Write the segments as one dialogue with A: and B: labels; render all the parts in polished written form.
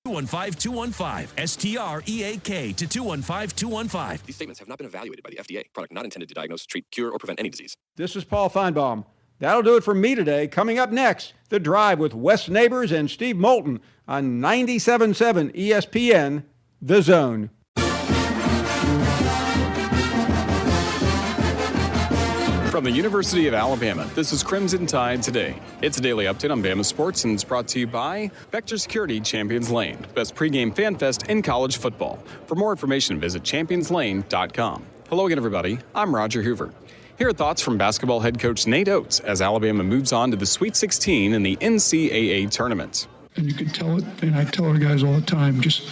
A: 215-215. STREAK to 215-215.
B: These statements have not been evaluated by the FDA. Product not intended to diagnose, treat, cure, or prevent any disease.
C: This is Paul Feinbaum. That'll do it for me today. Coming up next, The Drive with Wes Neighbors and Steve Moulton on 97.7 ESPN, The Zone.
D: From the University of Alabama, this is Crimson Tide Today. It's a daily update on Bama sports, and it's brought to you by Vector Security Champions Lane, best pregame fan fest in college football. For more information, visit championslane.com. Hello again, everybody. I'm Roger Hoover. Here are thoughts from basketball head coach Nate Oates as Alabama moves on to the Sweet 16 in the NCAA tournament.
E: And you can tell it, and I tell our guys all the time, just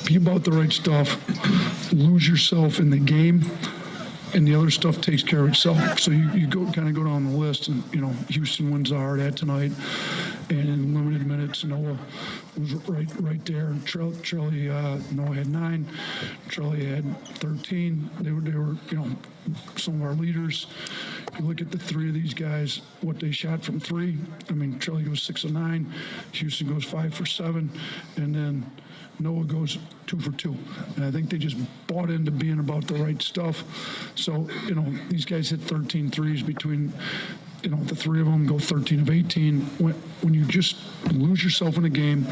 E: be about the right stuff, lose yourself in the game, and the other stuff takes care of itself. So you go down the list, and Houston wins the hard at tonight, and in limited minutes, Noah was right there. Charlie, Noah had 9, Charlie had 13. They were some of our leaders. You look at the three of these guys, what they shot from three. I mean, Charlie goes 6 of 9, Houston goes 5 for 7, and then Noah goes 2 for 2. And I think they just bought into being about the right stuff. So, these guys hit 13 threes between, the three of them go 13 of 18. When you just lose yourself in a game.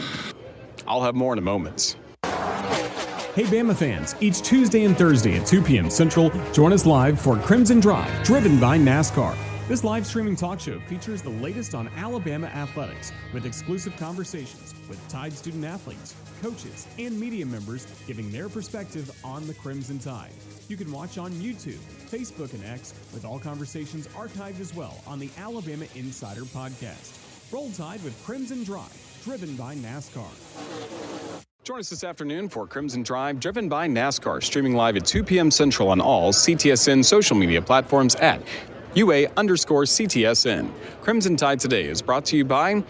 D: I'll have more in a moment.
F: Hey Bama fans, each Tuesday and Thursday at 2 p.m. Central, join us live for Crimson Drive, driven by NASCAR. This live streaming talk show features the latest on Alabama athletics with exclusive conversations with Tide student athletes, coaches, and media members giving their perspective on the Crimson Tide. You can watch on YouTube, Facebook, and X, with all conversations archived as well on the Alabama Insider podcast. Roll Tide with Crimson Drive, driven by NASCAR.
D: Join us this afternoon for Crimson Drive, driven by NASCAR, streaming live at 2 p.m. Central on all CTSN social media platforms at UA_CTSN. Crimson Tide Today is brought to you by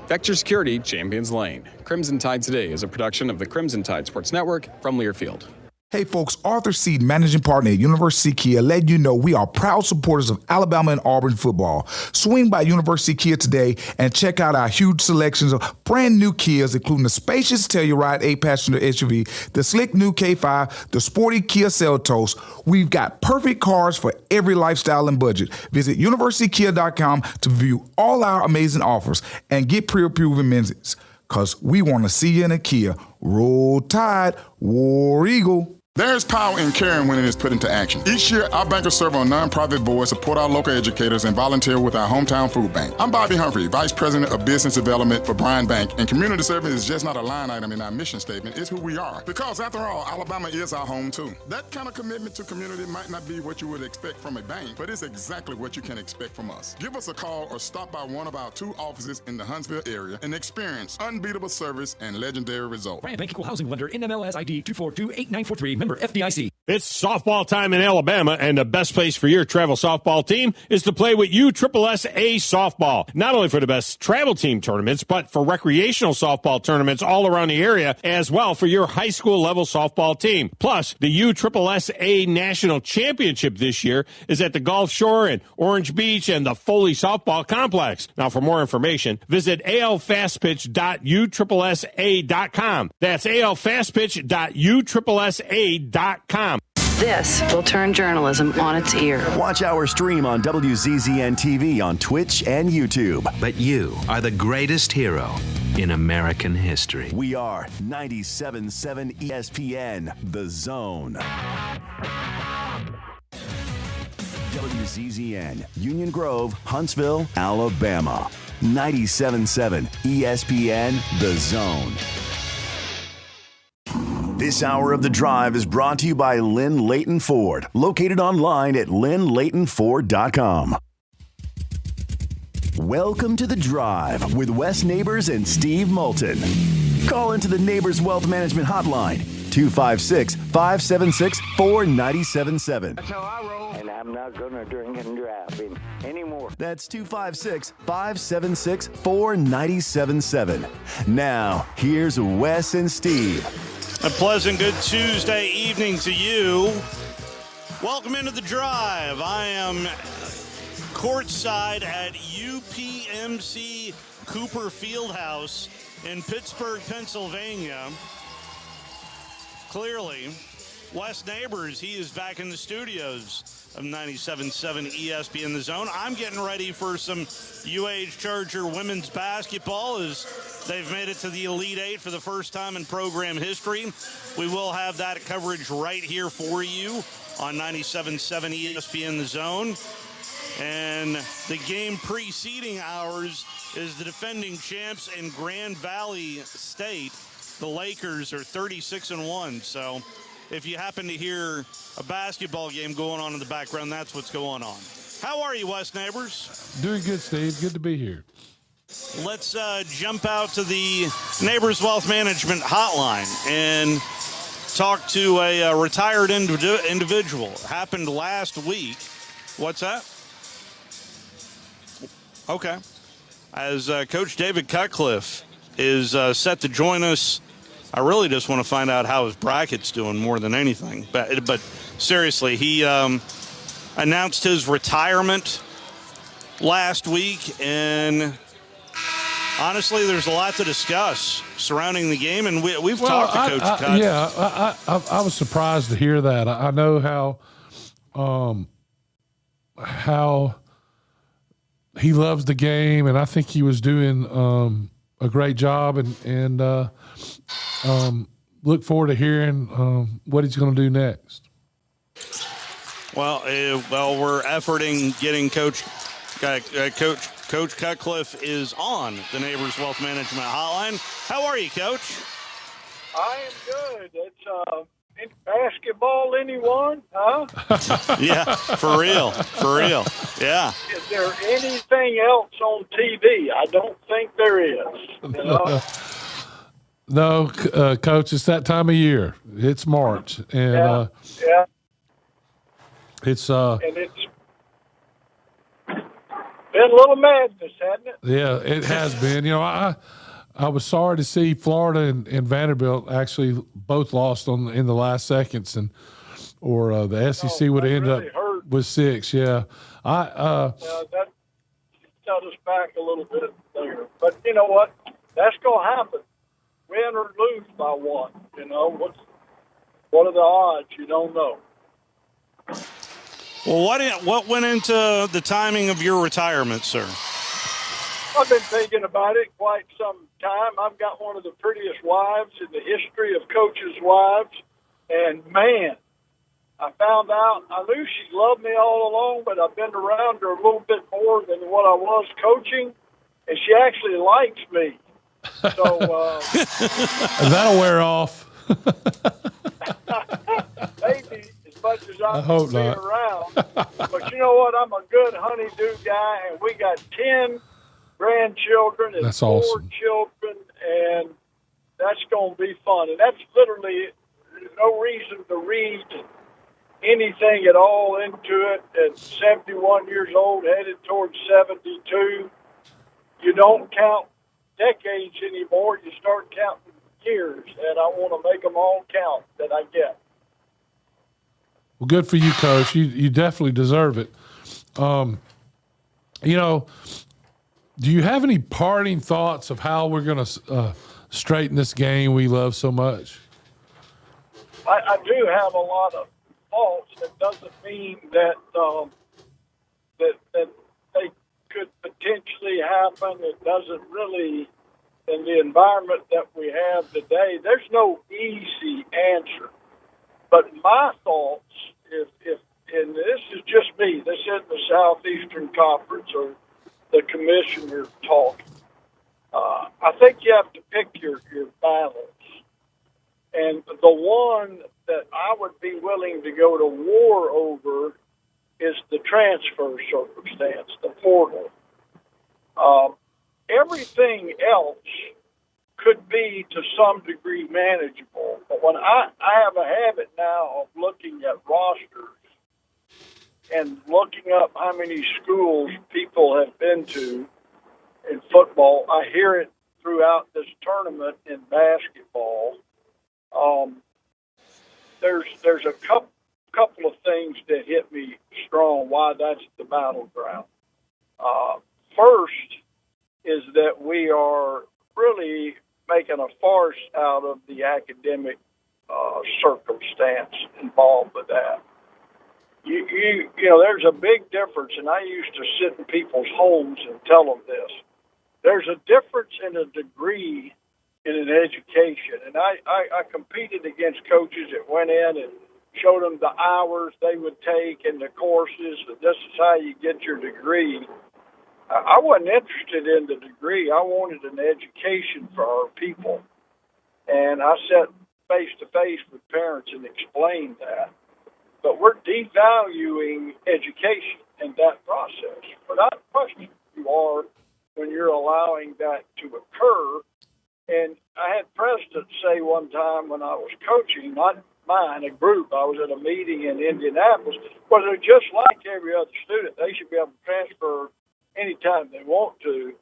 D: Vector Security Champions Lane. Crimson Tide Today is a production of the Crimson Tide Sports Network from Learfield.
G: Hey folks, Arthur Seed, managing partner at University Kia, letting you know we are proud supporters of Alabama and Auburn football. Swing by University Kia today and check out our huge selections of brand new Kias, including the spacious Telluride 8-passenger SUV, the slick new K5, the sporty Kia Seltos. We've got perfect cars for every lifestyle and budget. Visit universitykia.com to view all our amazing offers and get pre-approved amenities, because we want to see you in a Kia. Roll Tide, War Eagle.
H: There's power in caring when it is put into action. Each year, our bankers serve on nonprofit boards, support our local educators, and volunteer with our hometown food bank. I'm Bobby Humphrey, Vice President of Business Development for Bryan Bank, and community service is just not a line item in our mission statement, it's who we are. Because after all, Alabama is our home too. That kind of commitment to community might not be what you would expect from a bank, but it's exactly what you can expect from us. Give us a call or stop by one of our 2 offices in the Huntsville area and experience unbeatable service and legendary results.
I: Bryan Bank Equal Housing Lender, NMLS ID 2428943, member FDIC.
J: It's softball time in Alabama, and the best place for your travel softball team is to play with USSSA Softball. Not only for the best travel team tournaments, but for recreational softball tournaments all around the area, as well for your high school level softball team. Plus, the USSSA National Championship this year is at the Gulf Shore and Orange Beach and the Foley Softball Complex. Now, for more information, visit alfastpitch.usssa.com. That's alfastpitch.usssa.com.
K: This will turn journalism on its ear.
L: Watch our stream on WZZN TV on Twitch and YouTube.
M: But you are the greatest hero in American history.
L: We are 97.7 ESPN, The Zone. WZZN, Union Grove, Huntsville, Alabama. 97.7 ESPN, The Zone. This hour of The Drive is brought to you by Lynn Leighton Ford, located online at lynnleightonford.com. Welcome to The Drive with Wes Neighbors and Steve Moulton. Call into the Neighbors Wealth Management Hotline, 256-576-4977.
N: That's how I roll, and I'm not going to drink and drive anymore.
L: That's 256-576-4977. Now, here's Wes and Steve.
O: A pleasant good Tuesday evening to you. Welcome into The Drive. I am courtside at UPMC Cooper Fieldhouse in Pittsburgh, Pennsylvania. Clearly, Wes Neighbors, he is back in the studios of 97.7 ESPN The Zone. I'm getting ready for some UH Charger women's basketball as they've made it to the Elite Eight for the first time in program history. We will have that coverage right here for you on 97.7 ESPN The Zone. And the game preceding ours is the defending champs in Grand Valley State. The Lakers are 36-1. So if you happen to hear a basketball game going on in the background, that's what's going on. How are you, Wes Neighbors?
P: Doing good, Steve. Good to be here.
O: Let's jump out to the Neighbors Wealth Management hotline and talk to a retired individual. It happened last week. What's that? Okay. As Coach David Cutcliffe is set to join us, I really just want to find out how his bracket's doing more than anything. But seriously, he announced his retirement last week, and honestly, there's a lot to discuss surrounding the game, and we've talked to Coach Cut.
P: Yeah, I was surprised to hear that. I know how he loves the game, and I think he was doing a great job, and look forward to hearing what he's going to do next.
O: Well, we're efforting getting Coach Cutcliffe is on the Neighbors Wealth Management hotline. How are you, Coach?
Q: I am good. It's basketball, anyone? Huh?
O: Yeah, for real. Yeah.
Q: Is there anything else on TV? I don't think there is. You know?
P: No, Coach, it's that time of year. It's March, and it's
Q: and it's been a little madness, hasn't it?
P: Yeah, it has been. You know, I was sorry to see Florida and Vanderbilt actually both lost in the last seconds, or the SEC would have ended up with 6. Yeah,
Q: that set us back a little bit there. But you know what? That's going to happen. Win or lose by 1. You know what are the odds? You don't know.
O: Well, what went into the timing of your retirement, sir?
Q: I've been thinking about it quite some time. I've got one of the prettiest wives in the history of coaches' wives. And, man, I found out, I knew she loved me all along, but I've been around her a little bit more than what I was coaching, and she actually likes me. So
P: that'll wear off.
Q: Maybe as much as
P: I
Q: I'm
P: hope
Q: being
P: not.
Q: around. But you know what? I'm a good honey-do guy, and we got 10 grandchildren and
P: That's
Q: 4
P: awesome.
Q: children, and that's going to be fun. And that's literally no reason to read anything at all into it. At 71 years old, headed towards 72, you don't count decades anymore. You start counting years, and I want to make them all count that I get.
P: Well, good for you, Coach. You definitely deserve it. You know, do you have any parting thoughts of how we're going to straighten this game we love so much?
Q: I do have a lot of thoughts. That doesn't mean that that they could potentially happen. It doesn't really, in the environment that we have today, there's no easy answer. But my thoughts, if and this is just me, this isn't the Southeastern Conference or the commissioner talking. I think you have to pick your battles. And the one that I would be willing to go to war over is the transfer circumstance, the portal. Everything else could be to some degree manageable. But when I have a habit now of looking at rosters and looking up how many schools people have been to in football, I hear it throughout this tournament in basketball. There's a couple of things that hit me strong why that's the battleground. First is that we are really making a farce out of the academic circumstance involved with that. You know, there's a big difference, and I used to sit in people's homes and tell them this. There's a difference in a degree in an education, and I competed against coaches that went in and showed them the hours they would take and the courses, and this is how you get your degree. I wasn't interested in the degree. I wanted an education for our people. And I sat face-to-face with parents and explained that. But we're devaluing education in that process. Without question, you are when you're allowing that to occur. And I had presidents say one time when I was coaching, not mine, a group, I was at a meeting in Indianapolis, well, they're just like every other student. They should be able to transfer anytime they want to.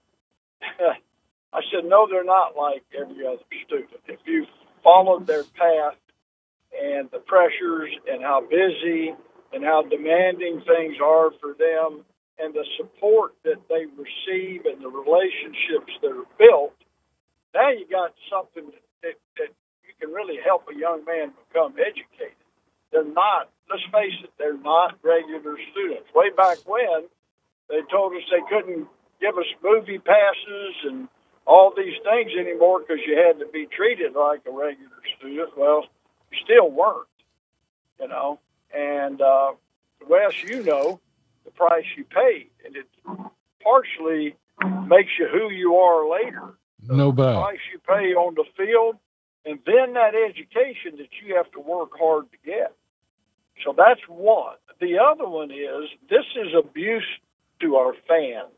Q: I said, no, they're not like every other student. If you followed their path and the pressures and how busy and how demanding things are for them and the support that they receive and the relationships that are built, now you got something that you can really help a young man become educated. They're not, let's face it, they're not regular students. Way back when, they told us they couldn't give us movie passes and all these things anymore because you had to be treated like a regular student. Well, you still weren't, you know. And, Wes, you know the price you paid, and it partially makes you who you are later.
P: No doubt.
Q: The price you pay on the field, and then that education that you have to work hard to get. So that's one. The other one is this is abuse to our fans.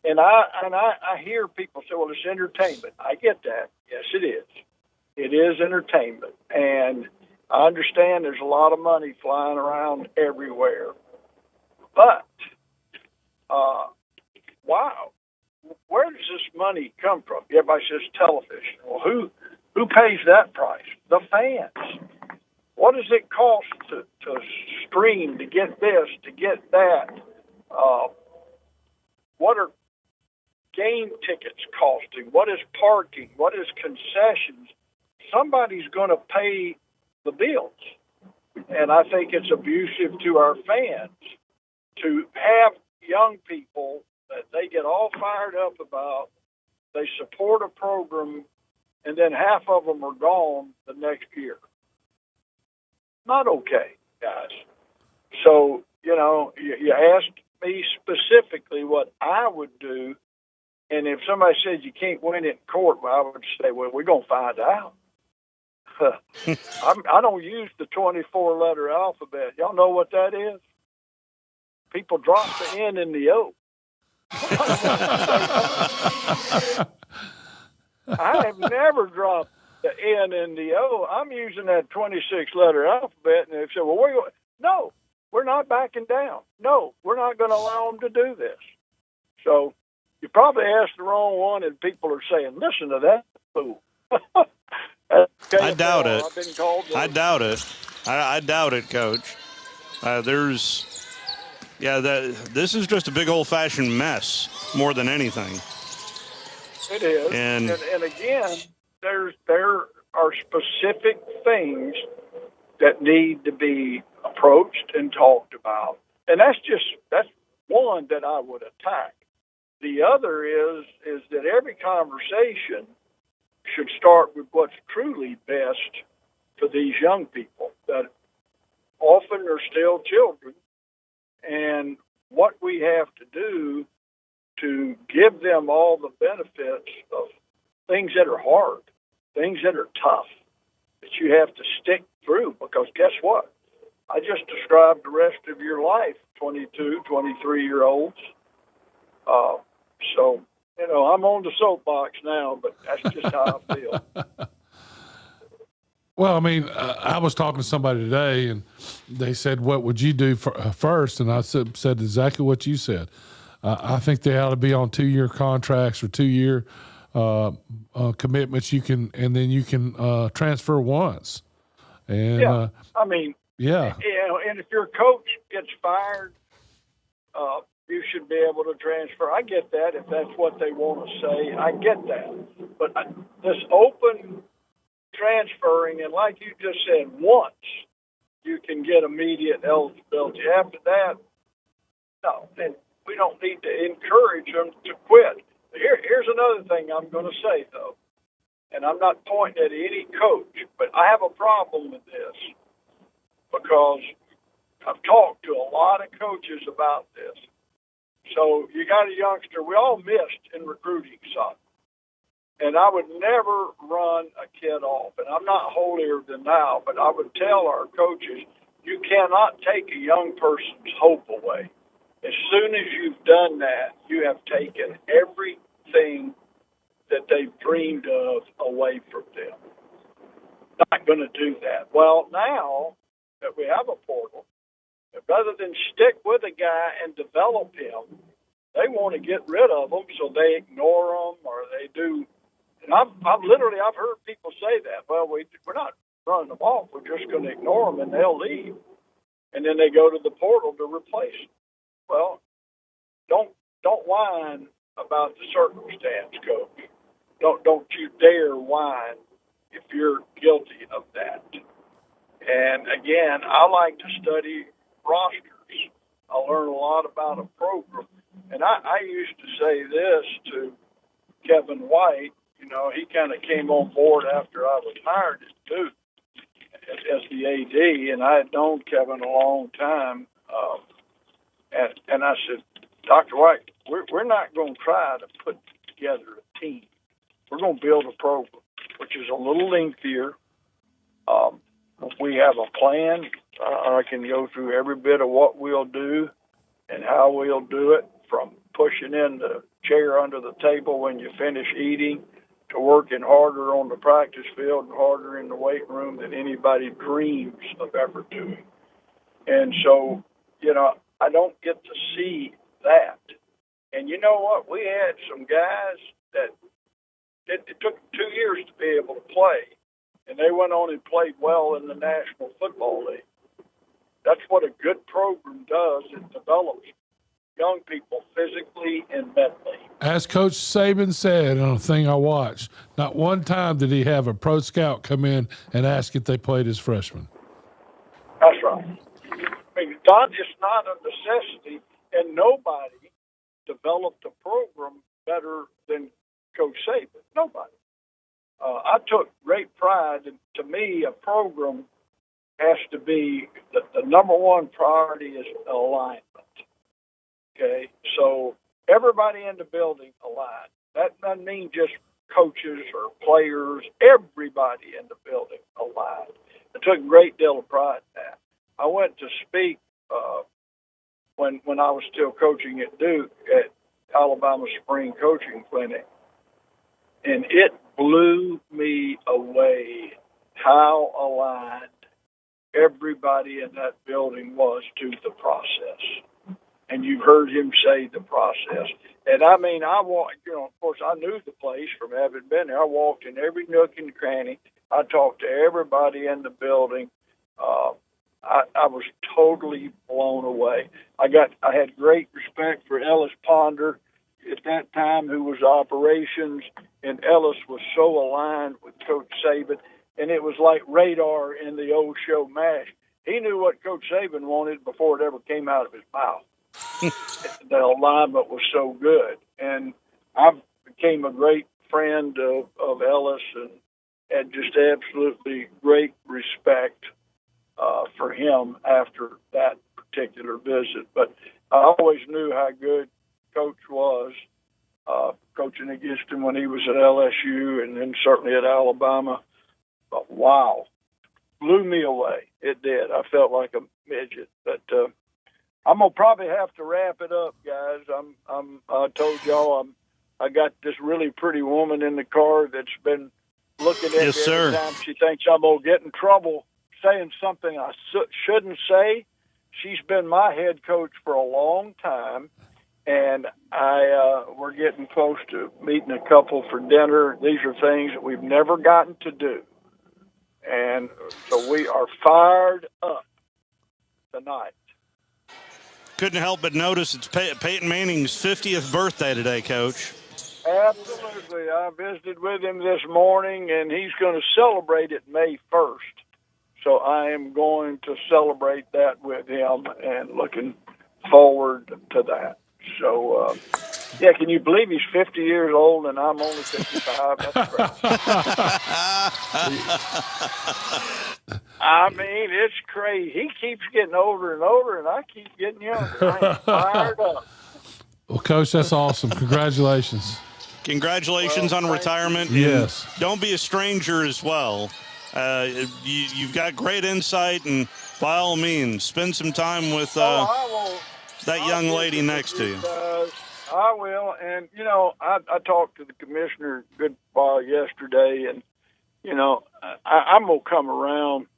Q: And I hear people say, well, it's entertainment. I get that. Yes, it is. It is entertainment. And I understand there's a lot of money flying around everywhere. But, wow, where does this money come from? Everybody says television. Well, who pays that price? The fans. What does it cost to stream, to get this, to get that? What are game tickets costing? What is parking? What is concessions? Somebody's going to pay the bills. And I think it's abusive to our fans to have young people that they get all fired up about, they support a program, and then half of them are gone the next year. Not okay, guys. So, you know, you asked me specifically what I would do, and if somebody says you can't win it in court, well, I would say, well, we're going to find out. I don't use the 24-letter alphabet. Y'all know what that is? People drop the N in the O. I have never dropped the N in the O. I'm using that 26-letter alphabet, and they say, well, no, we're not backing down. No, we're not going to allow them to do this. So you probably asked the wrong one, and people are saying, listen to that fool.
O: I doubt it. I doubt it. I doubt it, Coach. This is just a big old-fashioned mess more than anything.
Q: It is. And again, there are specific things that need to be approached and talked about. And that's one that I would attack. The other is that every conversation should start with what's truly best for these young people that often are still children, and what we have to do to give them all the benefits of things that are hard, things that are tough, that you have to stick through, because guess what? I just described the rest of your life, 22, 23-year-olds. So, you know, I'm on the soapbox now, but that's just how I feel.
P: Well, I mean, I was talking to somebody today, and they said, what would you do first? And I said exactly what you said. I think they ought to be on 2-year contracts or 2-year commitments. And then you can transfer once. And
Q: yeah, I mean,
P: yeah.
Q: You know, and if your coach gets fired, you should be able to transfer. I get that if that's what they want to say. I get that. But this open transferring, and like you just said, once you can get immediate eligibility. After that, no. And we don't need to encourage them to quit. Here's another thing I'm going to say, though, and I'm not pointing at any coach, but I have a problem with this because I've talked to a lot of coaches about this. So you got a youngster. We all missed in recruiting some. And I would never run a kid off. And I'm not holier than thou, but I would tell our coaches, you cannot take a young person's hope away. As soon as you've done that, you have taken everything that they've dreamed of away from them. Not going to do that. Well, now that we have a portal, rather than stick with a guy and develop him, they want to get rid of them, so they ignore them or they do. And I've heard people say that. Well, we're not running them off. We're just going to ignore them and they'll leave. And then they go to the portal to replace them. Well, don't whine about the circumstance, coach. Don't you dare whine if you're guilty of that. And again, I like to study rosters. I learn a lot about a program. And I used to say this to Kevin White. You know, he kind of came on board after I was hired at Duke as the AD, and I had known Kevin a long time. And I said, Dr. White, we're not going to try to put together a team. We're going to build a program, which is a little lengthier. We have a plan. I can go through every bit of what we'll do and how we'll do it, from pushing in the chair under the table when you finish eating to working harder on the practice field and harder in the weight room than anybody dreams of ever doing. And so, you know, I don't get to see that. And you know what? We had some guys that it took 2 years to be able to play, and they went on and played well in the National Football League. That's what a good program does. It develops young people physically and mentally.
P: As Coach Saban said on a thing I watched, not one time did he have a pro scout come in and ask if they played as freshmen.
Q: That's right. I mean, it's not a necessity, and nobody developed a program better than Coach Saban. Nobody. I took great pride, and to me, a program has to be the number one priority is alignment. Okay, so everybody in the building aligned. That doesn't mean just coaches or players. Everybody in the building aligned. I took a great deal of pride in that. I went to speak when I was still coaching at Duke at Alabama Spring Coaching Clinic, and it blew me away how aligned everybody in that building was to the process. And you've heard him say the process. And I mean, I walked, you know, of course, I knew the place from having been there. I walked in every nook and cranny. I talked to everybody in the building. I was totally blown away. I had great respect for Ellis Ponder at that time, who was operations, and Ellis was so aligned with Coach Saban, and it was like radar in the old show MASH. He knew what Coach Saban wanted before it ever came out of his mouth. The alignment was so good, and I became a great friend of Ellis and had just absolutely great respect for him after that particular visit. But I always knew how good Coach was, coaching against him when he was at LSU and then certainly at Alabama. But wow, blew me away. It did. I felt like a midget. But I'm gonna probably have to wrap it up, guys. I told y'all I got this really pretty woman in the car that's been looking at me every time she thinks I'm gonna get in trouble saying something I shouldn't say. She's been my head coach for a long time, and we're getting close to meeting a couple for dinner. These are things that we've never gotten to do, and so we are fired up tonight.
O: couldn't help but notice it's Peyton Manning's 50th birthday today, Coach.
Q: Absolutely. I visited with him this morning, and he's going to celebrate it May 1st. So I am going to celebrate that with him and looking forward to that. So, yeah, can you believe he's 50 years old and I'm only 55? That's great. I mean, it's crazy. He keeps getting older and older, and I keep getting younger. I'm fired up.
P: Well, Coach, that's awesome. Congratulations.
O: Congratulations on retirement.
P: Yes.
O: And don't be a stranger as well. You've got great insight, and by all means, spend some time with that young lady next to you.
Q: I will. And, you know, I talked to the commissioner a good while yesterday, and, you know, I'm going to come around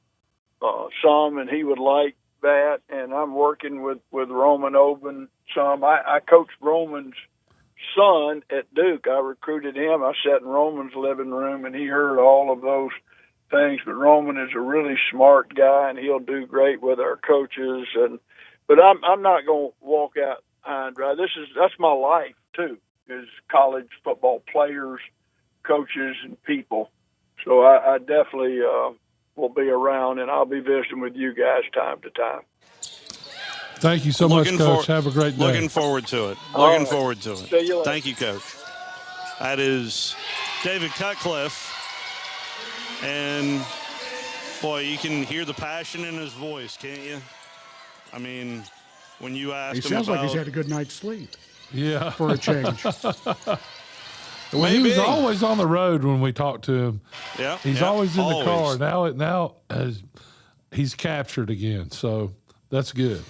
Q: some, and he would like that. And I'm working with Roman Oben some. I coached Roman's son at Duke. I recruited him. I sat in Roman's living room, and he heard all of those things. But Roman is a really smart guy, and he'll do great with our coaches. But I'm not going to walk out high and dry. That's my life too, is college football players, coaches, and people. So I definitely will be around, and I'll be visiting with you guys time to time.
P: Thank you so much, Coach. Have a great day.
O: Looking forward to it.
Q: All
O: forward to it.
Q: See you later.
O: Thank you, Coach. That is David Cutcliffe. And, boy, you can hear the passion in his voice, can't you? I mean, when you ask him
R: he sounds like he's had a good night's sleep.
P: Yeah.
R: For a change.
P: Well, he was always on the road when we talked to him.
O: Yeah.
P: He's always in the car. Now he's captured again, so that's good.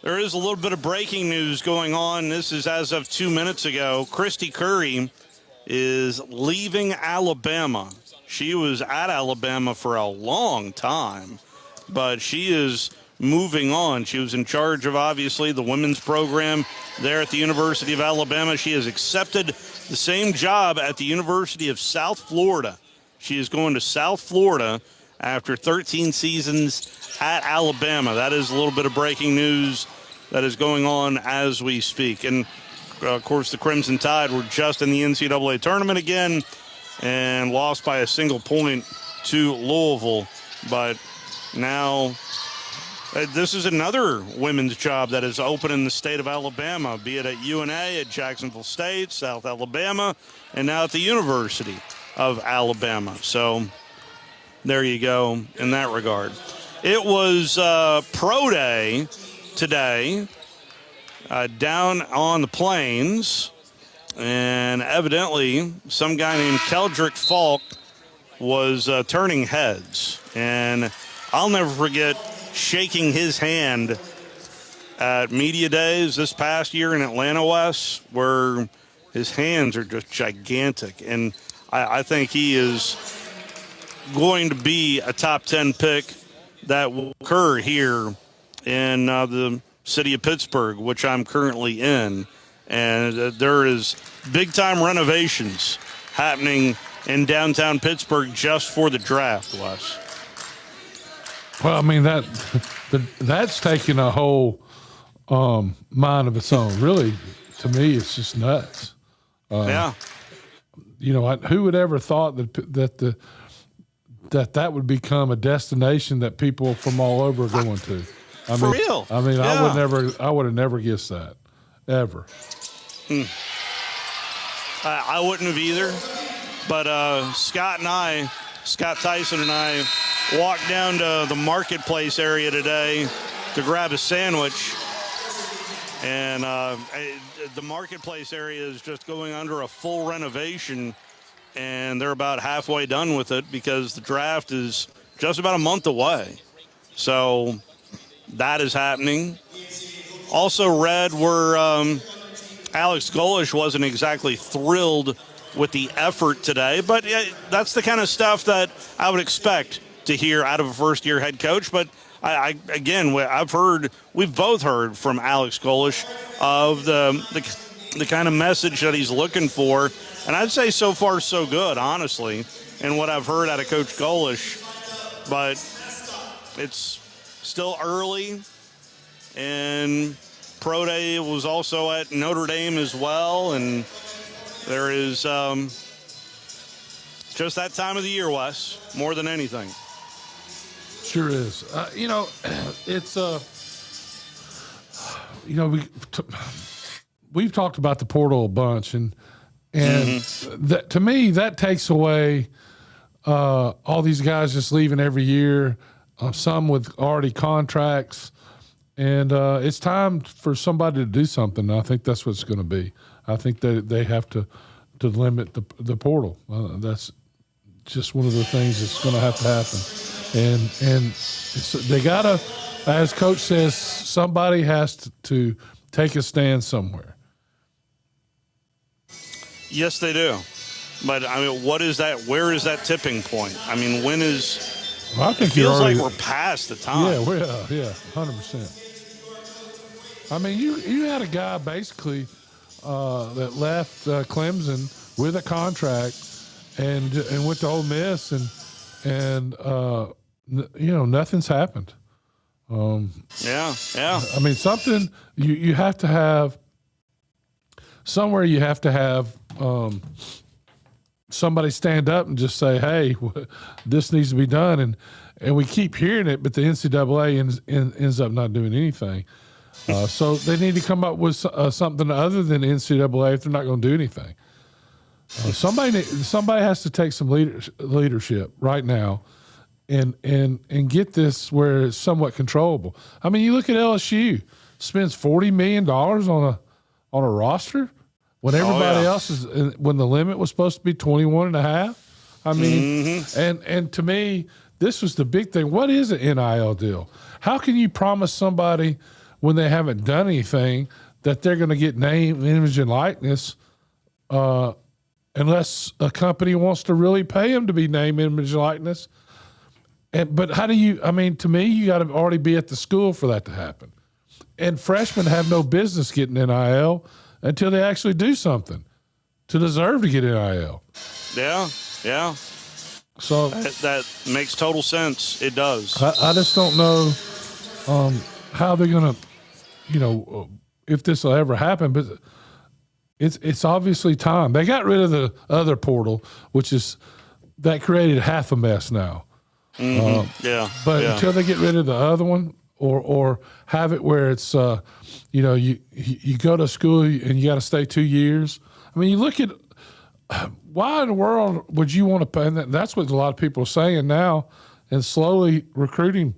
O: There is a little bit of breaking news going on. This is as of 2 minutes ago. Christy Curry is leaving Alabama. She was at Alabama for a long time, but she is moving on. She was in charge of, obviously, the women's program there at the University of Alabama. She has accepted the same job at the University of South Florida. She is going to South Florida after 13 seasons at Alabama. That is a little bit of breaking news that is going on as we speak. And, of course, the Crimson Tide were just in the NCAA tournament again and lost by a single point to Louisville. But now this is another women's job that is open in the state of Alabama, be it at UNA, at Jacksonville State, South Alabama, and now at the University of Alabama. So there you go in that regard. It was Pro Day today down on the Plains, and evidently some guy named Keldrick Falk was turning heads. And I'll never forget shaking his hand at Media Days this past year in Atlanta West, where his hands are just gigantic. And I think he is going to be a top 10 pick that will occur here in the city of Pittsburgh, which I'm currently in. And there is big-time renovations happening in downtown Pittsburgh just for the draft, Wes.
P: Well, I mean, that's taking a whole mind of its own. Really, to me, it's just nuts.
O: Yeah.
P: You know, who would ever thought that would become a destination that people from all over are going to?
O: For real?
P: I mean,
O: Yeah.
P: I would have never guessed that, ever.
O: I wouldn't have either. But Scott Tyson and I walked down to the marketplace area today to grab a sandwich. And the marketplace area is just going under a full renovation, and they're about halfway done with it because the draft is just about a month away. So that is happening. Also read where Alex Golesh wasn't exactly thrilled with the effort today, but that's the kind of stuff that I would expect to hear out of a first-year head coach. But we've both heard from Alex Golesh of the kind of message that he's looking for, and I'd say so far so good, honestly, in what I've heard out of Coach Golesh. But it's still early, And Pro Day was also at Notre Dame as well. And there is just that time of the year, Wes, more than anything.
P: Sure is. It's we've talked about the portal a bunch, and that, to me, that takes away all these guys just leaving every year, some with already contracts, and it's time for somebody to do something. I think that's what it's going to be. I think that they have to limit the portal. That's just one of the things that's going to have to happen. And they got to, as Coach says, somebody has to take a stand somewhere.
O: Yes, they do. But, I mean, what is that? Where is that tipping point? I mean, when is –
P: well, I think
O: it feels
P: already,
O: like we're past the time.
P: Yeah, 100%. I mean, you had a guy basically that left Clemson with a contract and went to Ole Miss, and nothing's happened.
O: Yeah.
P: I mean, something you have to have somewhere. You have to have somebody stand up and just say, "Hey, this needs to be done." And we keep hearing it, but the NCAA ends up not doing anything. So they need to come up with something other than NCAA if they're not going to do anything. Somebody has to take some leadership right now, and get this where it's somewhat controllable. I mean, you look at LSU spends $40 million on a roster when everybody else is, when the limit was supposed to be 21.5. I mean, and to me, this was the big thing. What is an NIL deal? How can you promise somebody when they haven't done anything that they're going to get name, image, and likeness? Unless a company wants to really pay them to be name, image, and likeness. But how do you – I mean, to me, you got to already be at the school for that to happen. And freshmen have no business getting NIL until they actually do something to deserve to get NIL.
O: Yeah.
P: So
O: that makes total sense. It does.
P: I just don't know how they're going to – if this will ever happen. But – It's obviously time. They got rid of the other portal, that created half a mess now. But until they get rid of the other one, or have it where it's you go to school and you got to stay 2 years. I mean, you look at why in the world would you want to pay? And that's what a lot of people are saying now. And slowly recruiting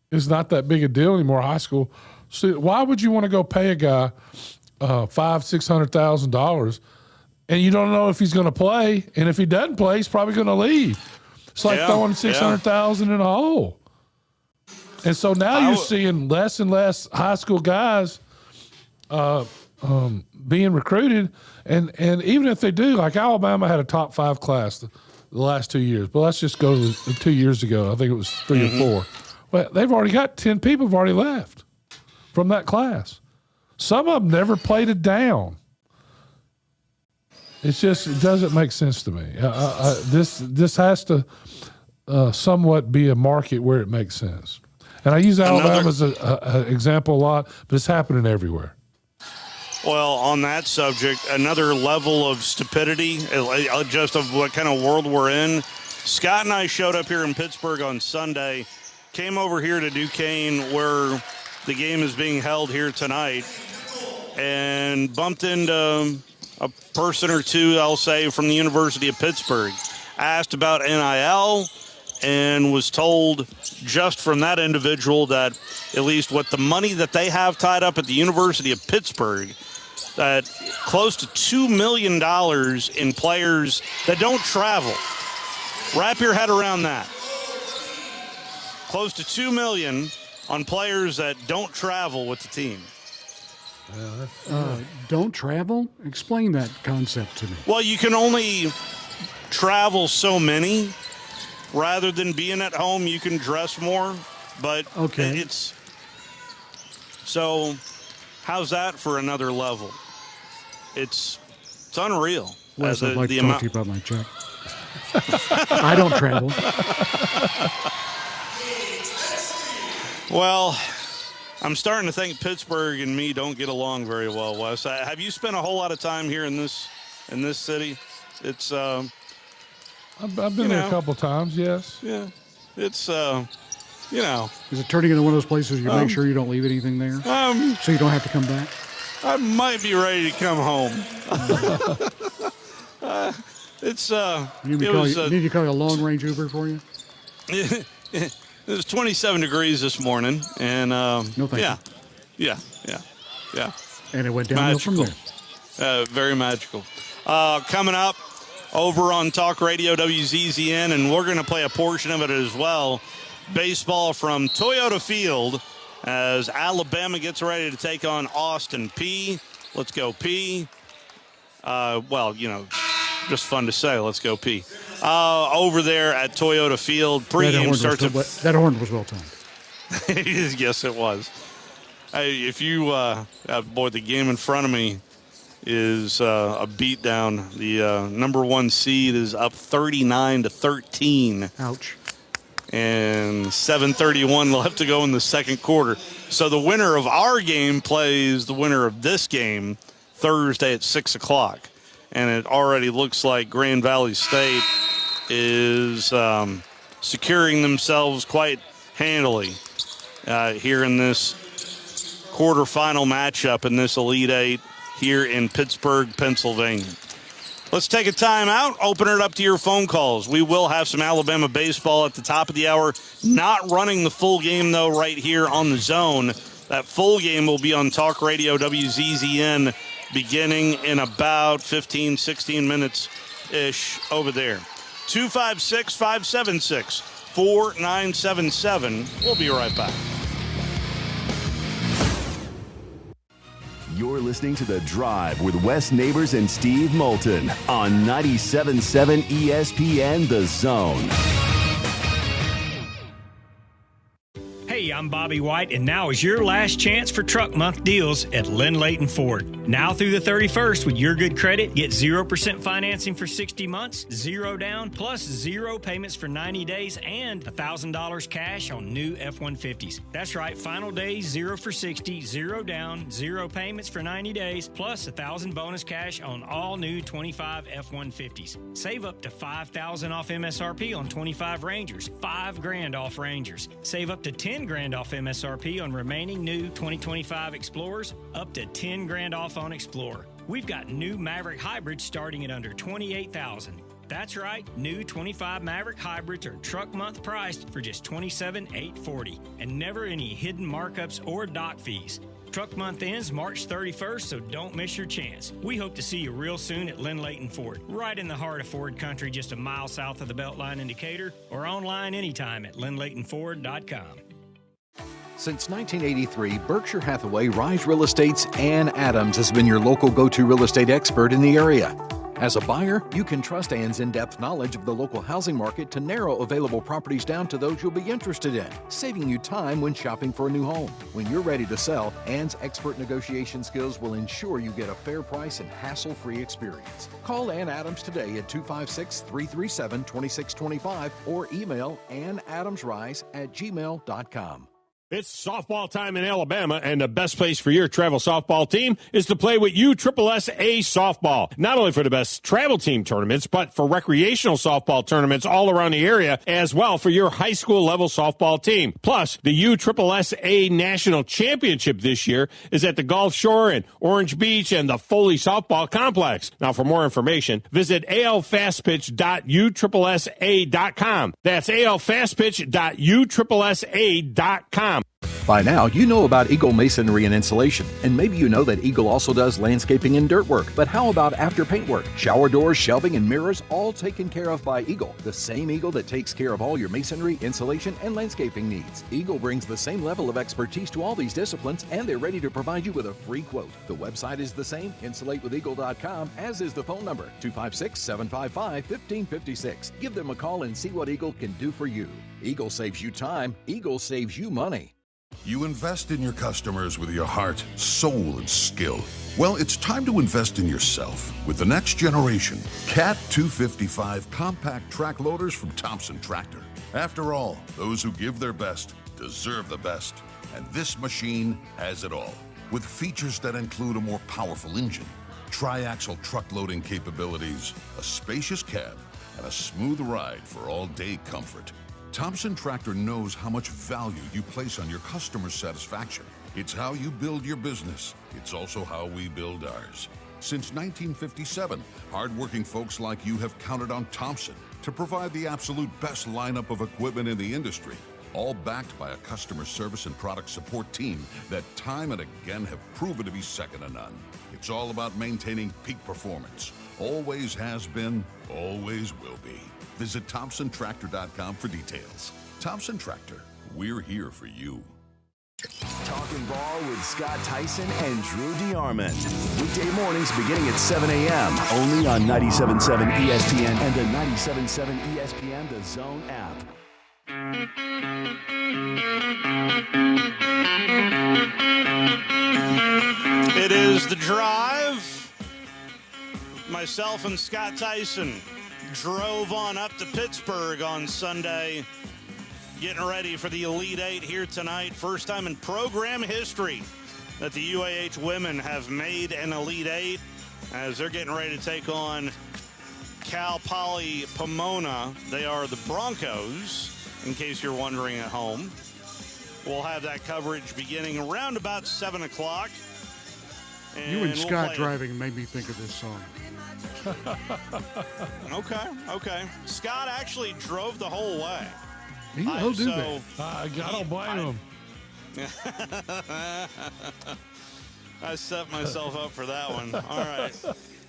P: is not that big a deal anymore. High school. So why would you want to go pay a guy $500,000-$600,000, and you don't know if he's going to play, and if he doesn't play, he's probably going to leave. It's like throwing $600,000 in a hole. And so now you're seeing less and less high school guys being recruited, and even if they do, like Alabama had a top 5 class the last 2 years. But let's just go to 2 years ago. I think it was 3 or 4. Well, they've already got 10 people have already left from that class. Some of them never played it down. It doesn't make sense to me. This has to somewhat be a market where it makes sense. And I use Alabama as an example a lot, but it's happening everywhere.
O: Well, on that subject, another level of stupidity, just of what kind of world we're in. Scott and I showed up here in Pittsburgh on Sunday, came over here to Duquesne where the game is being held here tonight, and bumped into a person or two, I'll say, from the University of Pittsburgh. Asked about NIL and was told just from that individual that at least what the money that they have tied up at the University of Pittsburgh, that close to $2 million in players that don't travel. Wrap your head around that. Close to $2 million on players that don't travel with the team.
R: Don't travel? Explain that concept to me.
O: Well, you can only travel so many. Rather than being at home, you can dress more. But it's so. How's that for another level? It's unreal.
R: Wes, I'd like to talk to you about my check. I don't travel.
O: Well, I'm starting to think Pittsburgh and me don't get along very well, Wes. Have you spent a whole lot of time here in this city? It's
P: I've been there a couple times, yes.
O: Yeah. It's
R: Is it turning into one of those places you make sure you don't leave anything there? So you don't have to come back?
O: I might be ready to come home.
R: You need to call a long-range Uber for you?
O: It was 27 degrees this morning, and
R: no thank
O: you. Yeah.
R: And it went downhill from there.
O: Very magical. Coming up over on Talk Radio WZZN, and we're going to play a portion of it as well. Baseball from Toyota Field as Alabama gets ready to take on Austin Peay. Let's go Peay. Just fun to say. Let's go Peay. Over there at Toyota Field, pregame starts at...
R: That horn was well timed.
O: Yes, it was. If you, the game in front of me is a beatdown. The number 1 seed is up 39-13.
R: Ouch.
O: And 7:31 left to go in the second quarter. So the winner of our game plays the winner of this game Thursday at 6 o'clock. And it already looks like Grand Valley State is securing themselves quite handily here in this quarterfinal matchup in this Elite Eight here in Pittsburgh, Pennsylvania. Let's take a timeout, open it up to your phone calls. We will have some Alabama baseball at the top of the hour. Not running the full game, though, right here on the Zone. That full game will be on Talk Radio WZZN beginning in about 15, 16 minutes-ish over there. 256-576-4977. We'll be right back.
L: You're listening to The Drive with Wes Neighbors and Steve Moulton on 97.7 ESPN The Zone.
S: Hey, I'm Bobby White, and now is your last chance for Truck Month deals at Lynn Layton Ford. Now through the 31st, with your good credit, get 0% financing for 60 months, 0 down, plus 0 payments for 90 days, and $1,000 cash on new F-150s. That's right, final days, 0 for 60, 0 down, 0 payments for 90 days, plus $1,000 bonus cash on all new 25 F-150s. Save up to $5,000 off MSRP on 25 Rangers, $5,000 off Rangers. Save up to $10,000 off MSRP on remaining new 2025 Explorers, up to $10,000 off on Explorer. We've got new Maverick hybrids starting at under $28,000. That's right, new 25 Maverick hybrids are truck month priced for just $27,840, and never any hidden markups or dock fees. Truck month ends March 31st, so don't miss your chance. We hope to see you real soon at Lynn Layton Ford, right in the heart of Ford country, just a mile south of the Beltline in Decatur, or online anytime at lynnlaytonford.com.
T: Since 1983, Berkshire Hathaway Rise Real Estate's Ann Adams has been your local go-to real estate expert in the area. As a buyer, you can trust Ann's in-depth knowledge of the local housing market to narrow available properties down to those you'll be interested in, saving you time when shopping for a new home. When you're ready to sell, Ann's expert negotiation skills will ensure you get a fair price and hassle-free experience. Call Ann Adams today at 256-337-2625 or email annadamsrise@gmail.com.
J: It's softball time in Alabama, and the best place for your travel softball team is to play with USSSA softball. Not only for the best travel team tournaments, but for recreational softball tournaments all around the area, as well for your high school level softball team. Plus, the USSSA National Championship this year is at the Gulf Shore in Orange Beach and the Foley Softball Complex. Now, for more information, visit alfastpitch.usssa.com. That's alfastpitch.usssa.com.
T: By now, you know about Eagle Masonry and Insulation, and maybe you know that Eagle also does landscaping and dirt work. But how about after paint work? Shower doors, shelving, and mirrors, all taken care of by Eagle, the same Eagle that takes care of all your masonry, insulation, and landscaping needs. Eagle brings the same level of expertise to all these disciplines, and they're ready to provide you with a free quote. The website is the same, insulatewitheagle.com, as is the phone number, 256-755-1556. Give them a call and see what Eagle can do for you. Eagle saves you time. Eagle saves you money.
U: You invest in your customers with your heart, soul, and skill. Well, it's time to invest in yourself with the next generation Cat 255 compact track loaders from Thompson Tractor. After all, those who give their best deserve the best. And this machine has it all. With features that include a more powerful engine, tri-axle truck loading capabilities, a spacious cab, and a smooth ride for all-day comfort. Thompson Tractor knows how much value you place on your customer satisfaction. It's how you build your business. It's also how we build ours. Since 1957, hardworking folks like you have counted on Thompson to provide the absolute best lineup of equipment in the industry, all backed by a customer service and product support team that time and again have proven to be second to none. It's all about maintaining peak performance. Always has been, always will be. Visit ThompsonTractor.com for details. Thompson Tractor, we're here for you.
L: Talking Ball with Scott Tyson and Drew DeArmond. Weekday mornings beginning at 7 a.m. only on 97.7 ESPN and the 97.7 ESPN The Zone app.
O: It is The Drive. Myself and Scott Tyson drove on up to Pittsburgh on Sunday, getting ready for the Elite Eight here tonight. First time in program history that the UAH women have made an Elite Eight, as they're getting ready to take on Cal Poly Pomona. They are the Broncos, in case you're wondering at home. We'll have that coverage beginning around about 7 o'clock.
R: You and Scott driving made me think of this song.
O: Okay. Scott actually drove the whole way.
R: He'll do that.
P: I don't blame him.
O: I set myself up for that one. All right.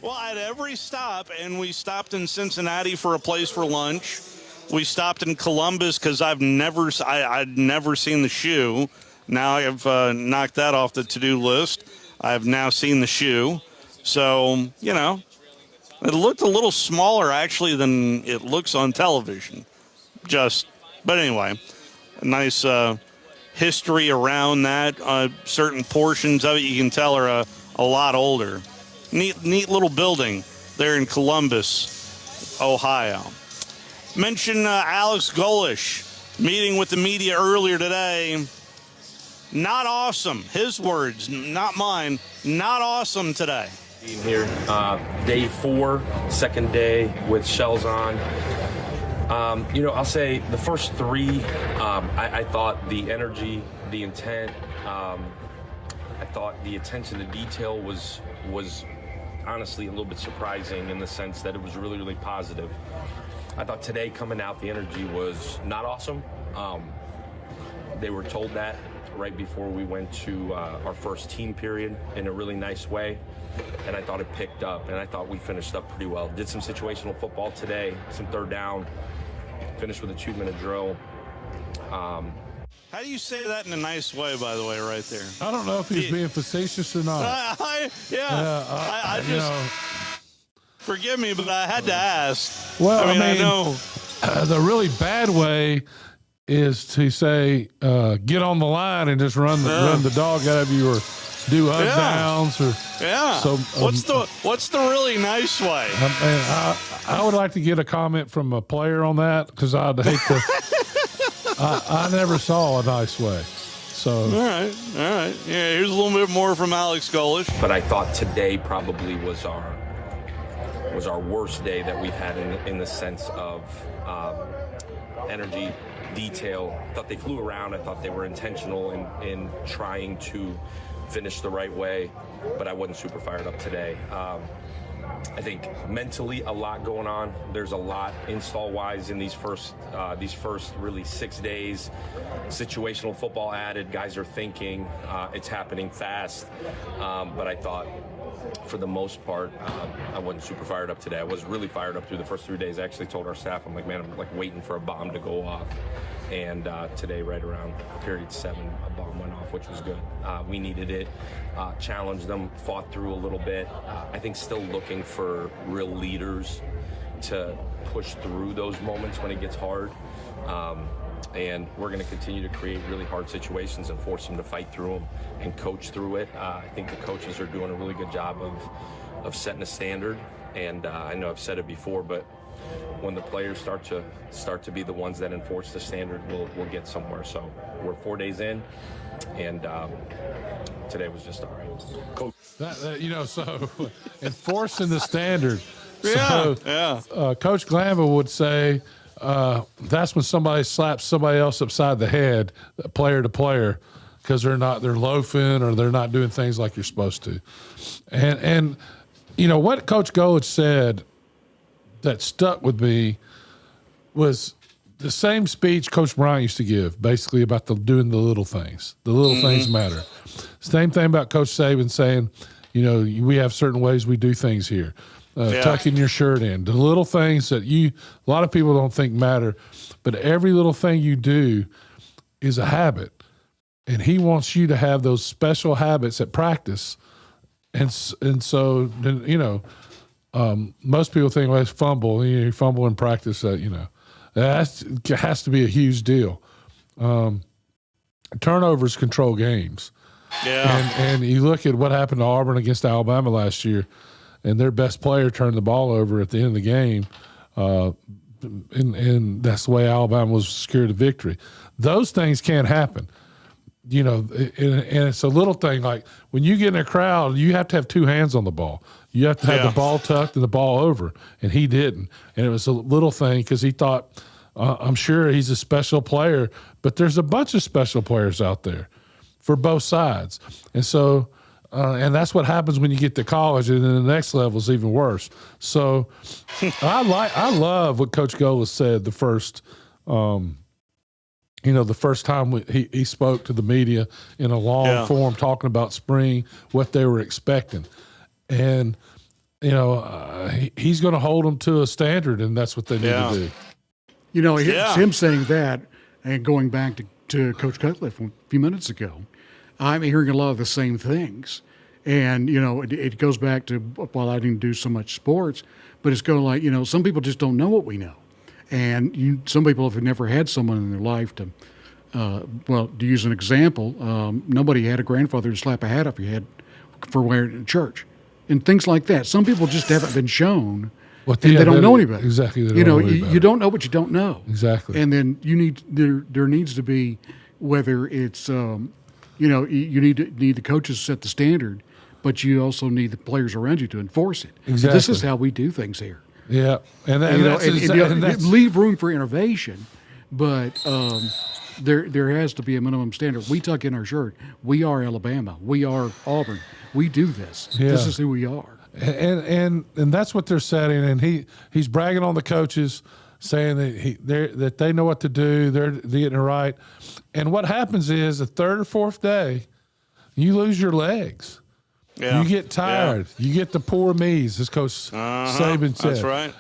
O: Well, at every stop, and we stopped in Cincinnati for a place for lunch. We stopped in Columbus because I'd never seen the shoe. Now I've knocked that off the to-do list. I've now seen the shoe. So, it looked a little smaller actually than it looks on television. But anyway, a nice history around that. Certain portions of it you can tell are a lot older. Neat little building there in Columbus, Ohio. Mention Alex Golish meeting with the media earlier today. Not awesome. His words, not mine. Not awesome today.
A: Being here, day 4, second day with shells on. I'll say the first 3, I thought the energy, the intent, I thought the attention to detail was honestly a little bit surprising in the sense that it was really, really positive. I thought today coming out, the energy was not awesome. They were told that right before we went to our first team period in a really nice way. And I thought it picked up, and I thought we finished up pretty well. Did some situational football today, some third down, finished with a 2-minute drill.
O: How do you say that in a nice way, by the way, right there?
P: I don't know if he's being facetious or not.
O: Forgive me, but I had to ask.
P: Well,
O: I know.
P: The really bad way is to say, get on the line and just run the dog out of you, or do downs, or So
O: what's the really nice way?
P: I would like to get a comment from a player on that, because I'd hate to. I never saw a nice way. So
O: all right. Yeah, here's a little bit more from Alex Golish.
A: But I thought today probably was our worst day that we've had in the sense of energy, detail. I thought they flew around. I thought they were intentional in trying to finish the right way, but I wasn't super fired up today. I think mentally a lot going on. There's a lot install-wise in these first really 6 days. Situational football added. Guys are thinking. It's happening fast. But I thought, for the most part, I wasn't super fired up today. I was really fired up through the first 3 days. I actually told our staff, I'm like, man, I'm like waiting for a bomb to go off. And today, right around period 7, a bomb went off, which was good. We needed it, challenged them, fought through a little bit. I think still looking for real leaders to push through those moments when it gets hard. And we're going to continue to create really hard situations and force them to fight through them and coach through it. I think the coaches are doing a really good job of setting a standard. And I know I've said it before, but when the players start to be the ones that enforce the standard, we'll get somewhere. So we're 4 days in, and today was just all right.
P: Cool. So enforcing the standard. Coach Glanville would say that's when somebody slaps somebody else upside the head, player to player, because they're loafing or they're not doing things like you're supposed to. And what Coach Golich said that stuck with me was the same speech Coach Bryant used to give, basically about doing the little things. The little things matter. Same thing about Coach Saban saying, we have certain ways we do things here. Tucking your shirt in. The little things that a lot of people don't think matter, but every little thing you do is a habit. And he wants you to have those special habits at practice. And so, most people think, well, it's fumble. You fumble in practice, that has to be a huge deal. Turnovers control games.
O: Yeah.
P: And you look at what happened to Auburn against Alabama last year, and their best player turned the ball over at the end of the game, and that's the way Alabama was secured a victory. Those things can't happen. And it's a little thing, like when you get in a crowd, you have to have two hands on the ball. You have to have the ball tucked and the ball over, and he didn't. And it was a little thing because he thought, I'm sure he's a special player, but there's a bunch of special players out there for both sides. And so and that's what happens when you get to college, and then the next level is even worse. So I love what Coach Golich said the first the first time he spoke to the media in a long form talking about spring, what they were expecting. And, he's going to hold them to a standard, and that's what they need to do.
R: It's him saying that, and going back to Coach Cutcliffe a few minutes ago, I'm hearing a lot of the same things. And, it goes back to, while I didn't do so much sports, but it's going like, some people just don't know what we know. And some people have never had someone in their life to use an example, nobody had a grandfather to slap a hat off your head for wearing it in church. And things like that. Some people just haven't been shown, and they don't know anybody.
P: Exactly.
R: You don't know what you don't know.
P: Exactly.
R: And then there needs to be, whether it's, you need the coaches to set the standard, but you also need the players around you to enforce it.
P: Exactly.
R: This is how we do things here.
P: Yeah, and
R: leave room for innovation, but there has to be a minimum standard. We tuck in our shirt. We are Alabama. We are Auburn. We do this.
P: Yeah.
R: This is who we are.
P: And that's what they're setting. And he's bragging on the coaches, saying that they know what to do. They're getting it right. And what happens is the third or fourth day, you lose your legs.
O: Yeah.
P: You get tired. Yeah. You get the poor me's, as Coach Saban said.
O: That's right.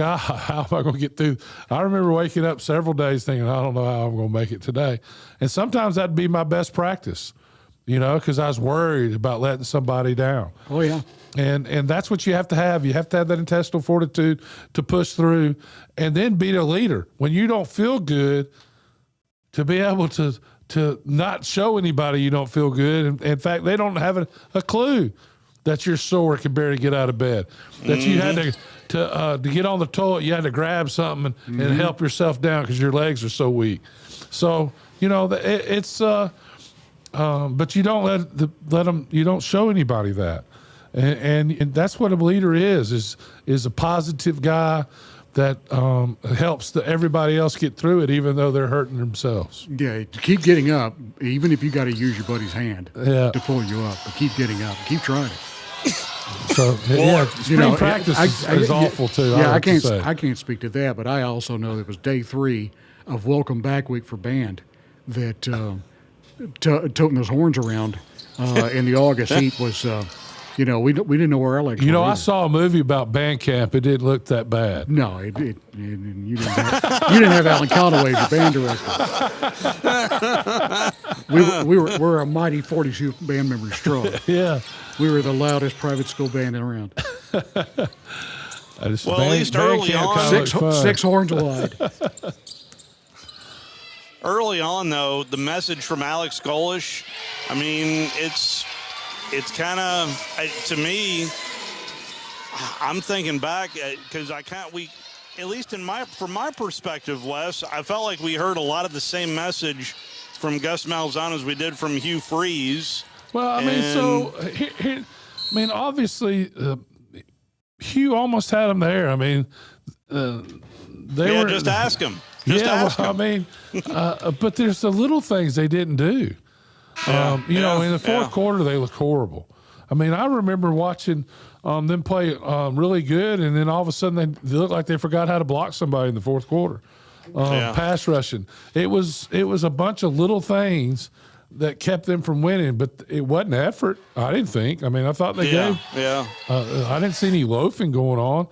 P: How am I going to get through? I remember waking up several days thinking, I don't know how I'm going to make it today. And sometimes that'd be my best practice, because I was worried about letting somebody down.
R: Oh, yeah.
P: And that's what you have to have. You have to have that intestinal fortitude to push through and then be a leader. When you don't feel good, to be able to not show anybody you don't feel good. In fact, they don't have a clue that you're sore, can barely get out of bed. That you had to get on the toilet, you had to grab something and help yourself down because your legs are so weak. So, it's but you don't let them, you don't show anybody that. And that's what a leader is a positive guy that helps everybody else get through it, even though they're hurting themselves.
R: Yeah, to keep getting up, even if you got to use your buddy's hand to pull you up, but keep getting up, keep trying it.
P: So spring practice is awful too.
R: Yeah, I can't speak to that, but I also know it was day 3 of Welcome Back Week for band that toting those horns around in the August heat was. We didn't know where our legs were.
P: I saw a movie about band camp. It didn't look that bad.
R: No, you didn't have Alan Conaway as your band director. We were a mighty 42 band members strong.
P: Yeah.
R: We were the loudest private school band around.
O: At least early on.
R: Six horns wide.
O: Early on, though, the message from Alex Golich, it's kind of, to me, I'm thinking back because at least from my perspective, Wes, I felt like we heard a lot of the same message from Gus Malzahn as we did from Hugh Freeze.
P: Well, I mean, obviously, Hugh almost had him there. I mean,
O: just ask him. Ask him.
P: I mean, but there's the little things they didn't do. You know, in the fourth quarter, they looked horrible. I mean, I remember watching them play really good, and then all of a sudden they looked like they forgot how to block somebody in the fourth quarter. Pass rushing. It was a bunch of little things that kept them from winning, but it wasn't effort, I didn't think. I mean, I thought they gave.
O: Yeah.
P: I didn't see any loafing going on.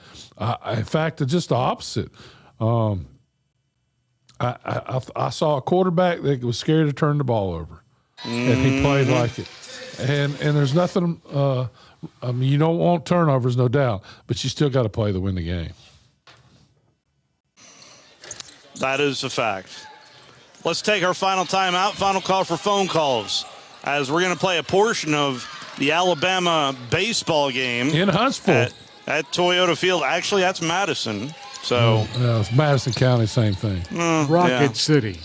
P: In fact, it's just the opposite. I saw a quarterback that was scared to turn the ball over, and he played like it. And there's nothing. I mean, you don't want turnovers, no doubt, but you still got to play to win the game.
O: That is a fact. Let's take our final timeout, final call for phone calls, as we're going to play a portion of the Alabama baseball game
P: in Huntsville
O: at Toyota Field. Actually, that's Madison. So
P: it's Madison County, same thing.
R: Rocket City.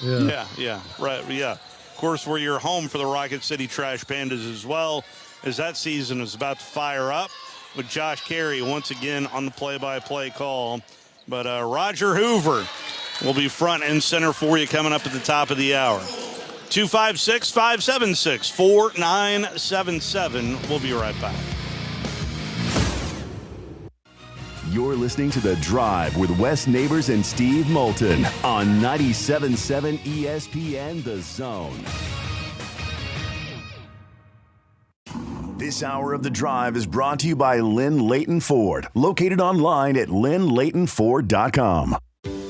O: Yeah. Right. Yeah. Of course, we're your home for the Rocket City Trash Pandas as well, as that season is about to fire up with Josh Carey once again on the play-by-play call. But Roger Hoover will be front and center for you coming up at the top of the hour. 256-576-4977. We'll be right back.
L: You're listening to The Drive with Wes Neighbors and Steve Moulton on 97.7 ESPN The Zone. This hour of The Drive is brought to you by Lynn Leighton Ford, located online at lynnleightonford.com.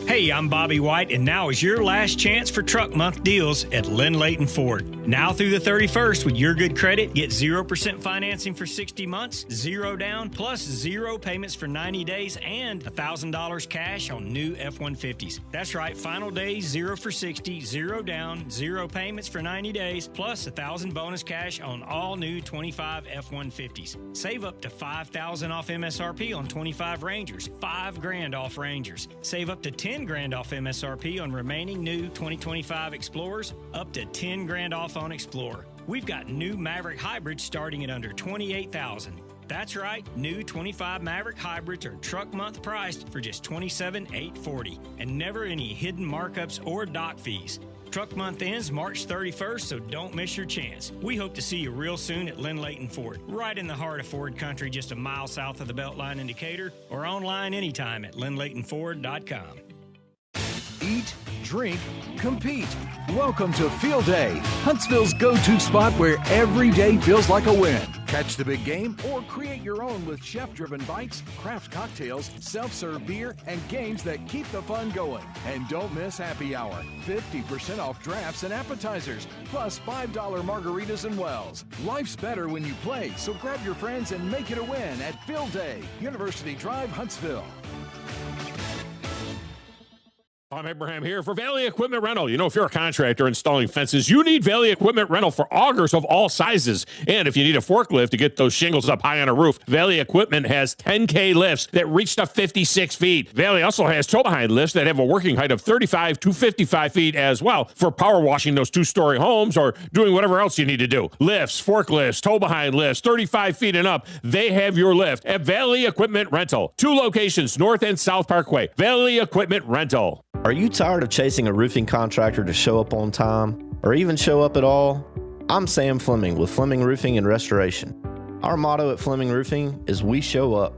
S: Hey, I'm Bobby White, and now is your last chance for Truck Month deals at Lynn Leighton Ford. Now through the 31st, with your good credit, get 0% financing for 60 months, 0 down, plus 0 payments for 90 days, and $1,000 cash on new F-150s. That's right, final days, 0 for 60, 0 down, 0 payments for 90 days, plus $1,000 bonus cash on all new 25 F-150s. Save up to $5,000 off MSRP on 25 Rangers, $5,000 off Rangers. Save up to $10,000 off MSRP on remaining new 2025 Explorers, up to $10,000 off on Explorer. We've got new Maverick hybrids starting at under $28,000. That's right, new 25 Maverick hybrids are truck month priced for just $27,840, and never any hidden markups or dock fees. Truck month ends March 31st, so don't miss your chance. We hope to see you real soon at Lynn Leighton Ford, right in the heart of Ford country, just a mile south of the Beltline in Decatur, or online anytime at lynnleightonford.com.
T: Eat, drink, compete. Welcome to Field Day, Huntsville's go-to spot where every day feels like a win. Catch the big game or create your own with chef-driven bites, craft cocktails, self-serve beer, and games that keep the fun going. And don't miss happy hour. 50% off drafts and appetizers, plus $5 margaritas and wells. Life's better when you play, so grab your friends and make it a win at Field Day, University Drive, Huntsville.
J: I'm Abraham here for Valley Equipment Rental. You know, if you're a contractor installing fences, you need Valley Equipment Rental for augers of all sizes. And if you need a forklift to get those shingles up high on a roof, Valley Equipment has 10K lifts that reach to 56 feet. Valley also has tow-behind lifts that have a working height of 35 to 55 feet as well for power washing those two-story homes or doing whatever else you need to do. Lifts, forklifts, tow-behind lifts, 35 feet and up, they have your lift at Valley Equipment Rental. 2 locations, North and South Parkway. Valley Equipment Rental.
B: Are you tired of chasing a roofing contractor to show up on time or even show up at all? I'm Sam Fleming with Fleming Roofing and Restoration. Our motto at Fleming Roofing is we show up.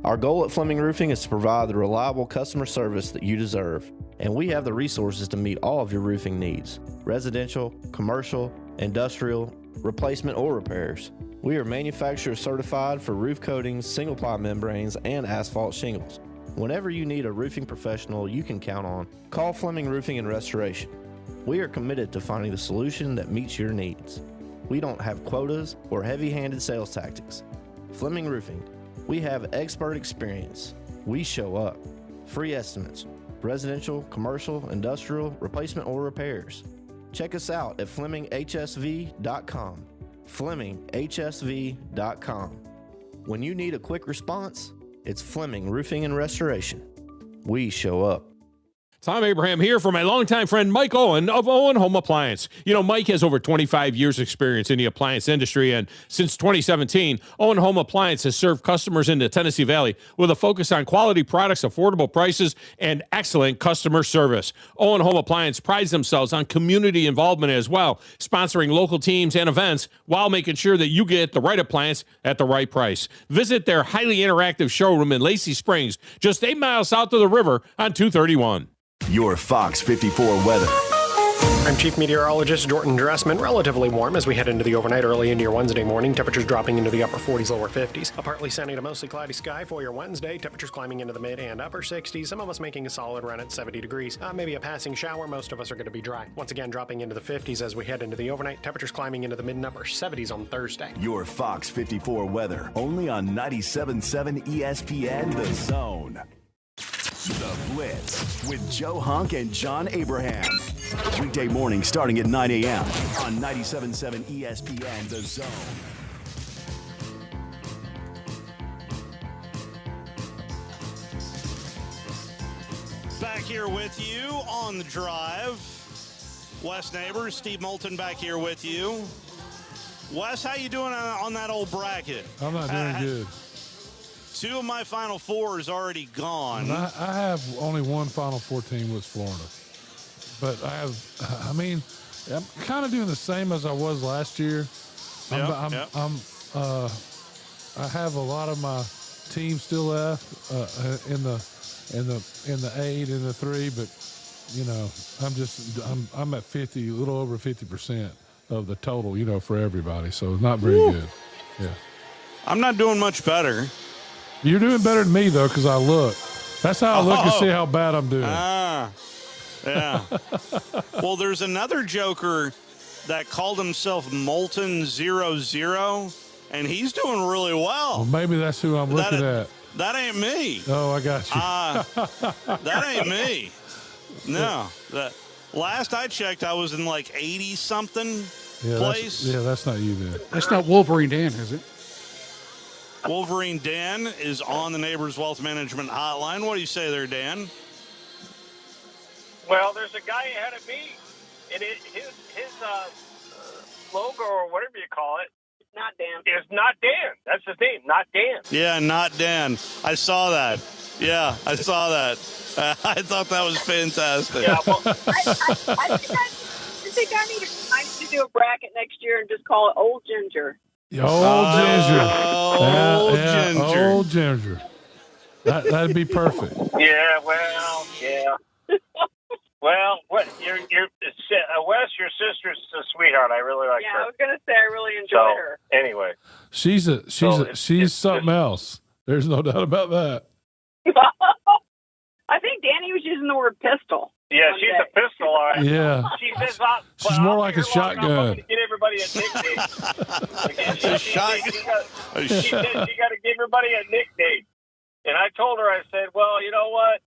B: Our goal at Fleming Roofing is to provide the reliable customer service that you deserve, and we have the resources to meet all of your roofing needs: residential, commercial, industrial, replacement, or repairs. We are manufacturer certified for roof coatings, single-ply membranes, and asphalt shingles. Whenever you need a roofing professional you can count on, call Fleming Roofing and Restoration. We are committed to finding the solution that meets your needs. We don't have quotas or heavy-handed sales tactics. Fleming Roofing, we have expert experience. We show up. Free estimates, residential, commercial, industrial, replacement, or repairs. Check us out at FlemingHSV.com. FlemingHSV.com. When you need a quick response, it's Fleming Roofing and Restoration. We show up.
J: Tom Abraham here for my longtime friend Mike Owen of Owen Home Appliance. You know, Mike has over 25 years experience in the appliance industry, and since 2017, Owen Home Appliance has served customers in the Tennessee Valley with a focus on quality products, affordable prices, and excellent customer service. Owen Home Appliance prides themselves on community involvement as well, sponsoring local teams and events while making sure that you get the right appliance at the right price. Visit their highly interactive showroom in Lacey Springs, just 8 miles south of the river on 231.
L: Your Fox 54 weather.
C: I'm Chief Meteorologist Jordan Dressman. Relatively warm as we head into the overnight early into your Wednesday morning. Temperatures dropping into the upper 40s, lower 50s. A partly sunny to mostly cloudy sky for your Wednesday. Temperatures climbing into the mid and upper 60s. Some of us making a solid run at 70 degrees. Maybe a passing shower. Most of us are going to be dry. Once again, dropping into the 50s as we head into the overnight. Temperatures climbing into the mid and upper 70s on Thursday.
L: Your Fox 54 weather. Only on 97.7 ESPN The Zone. The Blitz with Joe Hunk and John Abraham. Weekday morning starting at 9 a.m. on 97.7 ESPN The Zone.
O: Back here with you on the drive. Wes Neighbors, Steve Moulton back here with you. Wes, how you doing on that old bracket?
P: I'm not doing good.
O: 2 of my Final Four is already gone.
P: I have only one Final Four team with Florida. But I'm kind of doing the same as I was last year. I have a lot of my team still left in the 8 and the 3, but you know, I'm at 50, a little over 50% of the total, you know, for everybody. So not very good. Yeah.
O: I'm not doing much better.
P: You're doing better than me, though, because I look. That's how I look to see how bad I'm doing.
O: Yeah. Well, there's another joker that called himself Moulton 00, and he's doing really well.
P: Maybe that's who I'm looking at.
O: That ain't me.
P: Oh, I got you.
O: That ain't me. No. Last I checked, I was in like 80-something place.
P: That's not you then.
R: That's not Wolverine Dan, is it?
O: Wolverine Dan is on the Neighbors Wealth Management Hotline. What do you say there, Dan?
V: Well, there's a guy ahead of me, and his logo or whatever you call it,
W: not Dan.
V: Is not Dan. That's his name, not Dan.
O: Yeah, not Dan. I saw that. Yeah, I saw that. I thought that was fantastic.
W: Yeah, well, I think I need to do a bracket next year and just call it Old Ginger.
P: Old Ginger.
O: Ginger.
P: Old Ginger. That'd be perfect.
V: Yeah. Well, what Wes, your sister's a sweetheart. I really like her.
W: Yeah, I was gonna say I really enjoy her.
V: Anyway,
P: she's something else. There's no doubt about that.
W: I think Danny was using the word pistol.
V: Yeah, she's a pistol. All right.
P: Yeah. She's more like a shotgun.
V: Get everybody a nickname. She got to give everybody a nickname. And I told her, I said, well, you know what?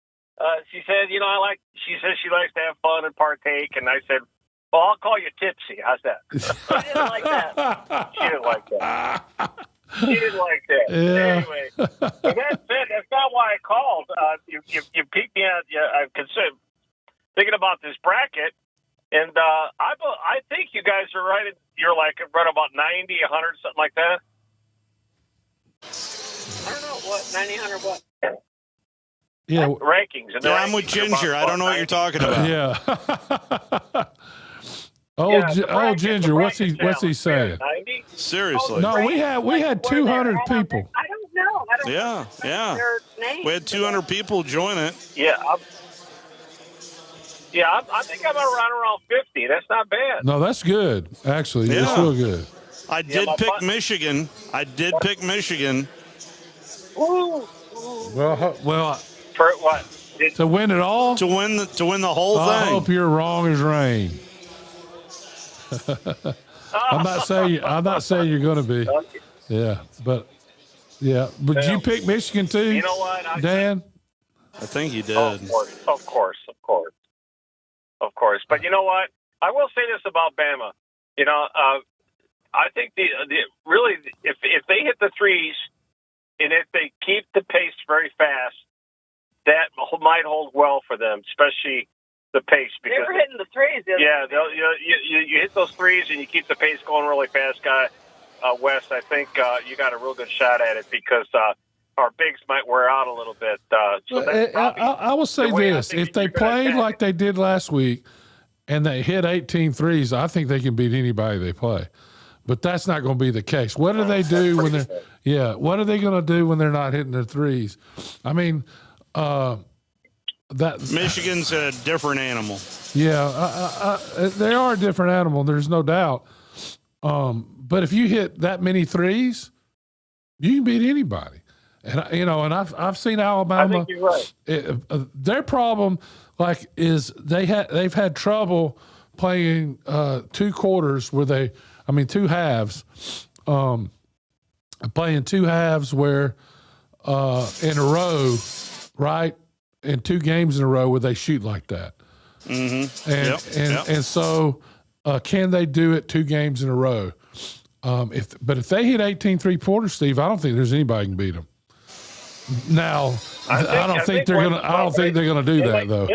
V: She said, you know, she says she likes to have fun and partake. And I said, well, I'll call you Tipsy. How's that?
W: She didn't like that.
V: She didn't like that.
P: Yeah.
V: Anyway, but that's it. That's not why I called. You piqued me out. I'm concerned. Thinking about this bracket, and I think you guys are right. You're like right about 90, 100, something like that.
W: I don't know what 90, 100 what.
P: Yeah,
V: rankings. And
O: I'm with Ginger. I don't know what you're talking about.
P: Yeah. Ginger. What's he saying?
V: 90?
O: Seriously?
P: No, we had 200 people.
W: I don't know.
O: Yeah.
W: Their names.
O: We had 200 people join it.
V: Yeah. I think I'm around 50. That's not bad.
P: No, that's good. Actually, it's real good.
O: I did pick Michigan.
W: Ooh.
P: Well.
V: For what?
P: To win it all?
O: To win the whole thing.
P: I hope you're wrong as rain. I'm not saying you're going to be. Yeah, but Did you pick Michigan too?
V: You know what,
P: Dan?
O: I think you did.
V: Of course. But you know what? I will say this about Bama. You know, I think really if they hit the threes and if they keep the pace very fast, that might hold well for them, especially the pace.
W: They were hitting the threes.
V: Yeah, you hit those threes and you keep the pace going really fast, Wes. I think you got a real good shot at it because our bigs might wear out a little bit.
P: I will say this. If they played like they did last week and they hit 18 threes, I think they can beat anybody they play. But that's not going to be the case. What do they do when they're – yeah, what are they going to do when they're not hitting their threes? I mean
O: Michigan's a different animal.
P: Yeah, they are a different animal. There's no doubt. But if you hit that many threes, you can beat anybody. And I've seen Alabama.
V: I think you're right.
P: Their problem, is they've had trouble playing 2 quarters where two halves, playing 2 halves where in a row, right, in 2 games in a row where they shoot like that.
O: Mm-hmm.
P: And so can they do it 2 games in a row? If they hit 18 3-pointers, Steve, I don't think there's anybody can beat them. Now, I don't think they're gonna do that though.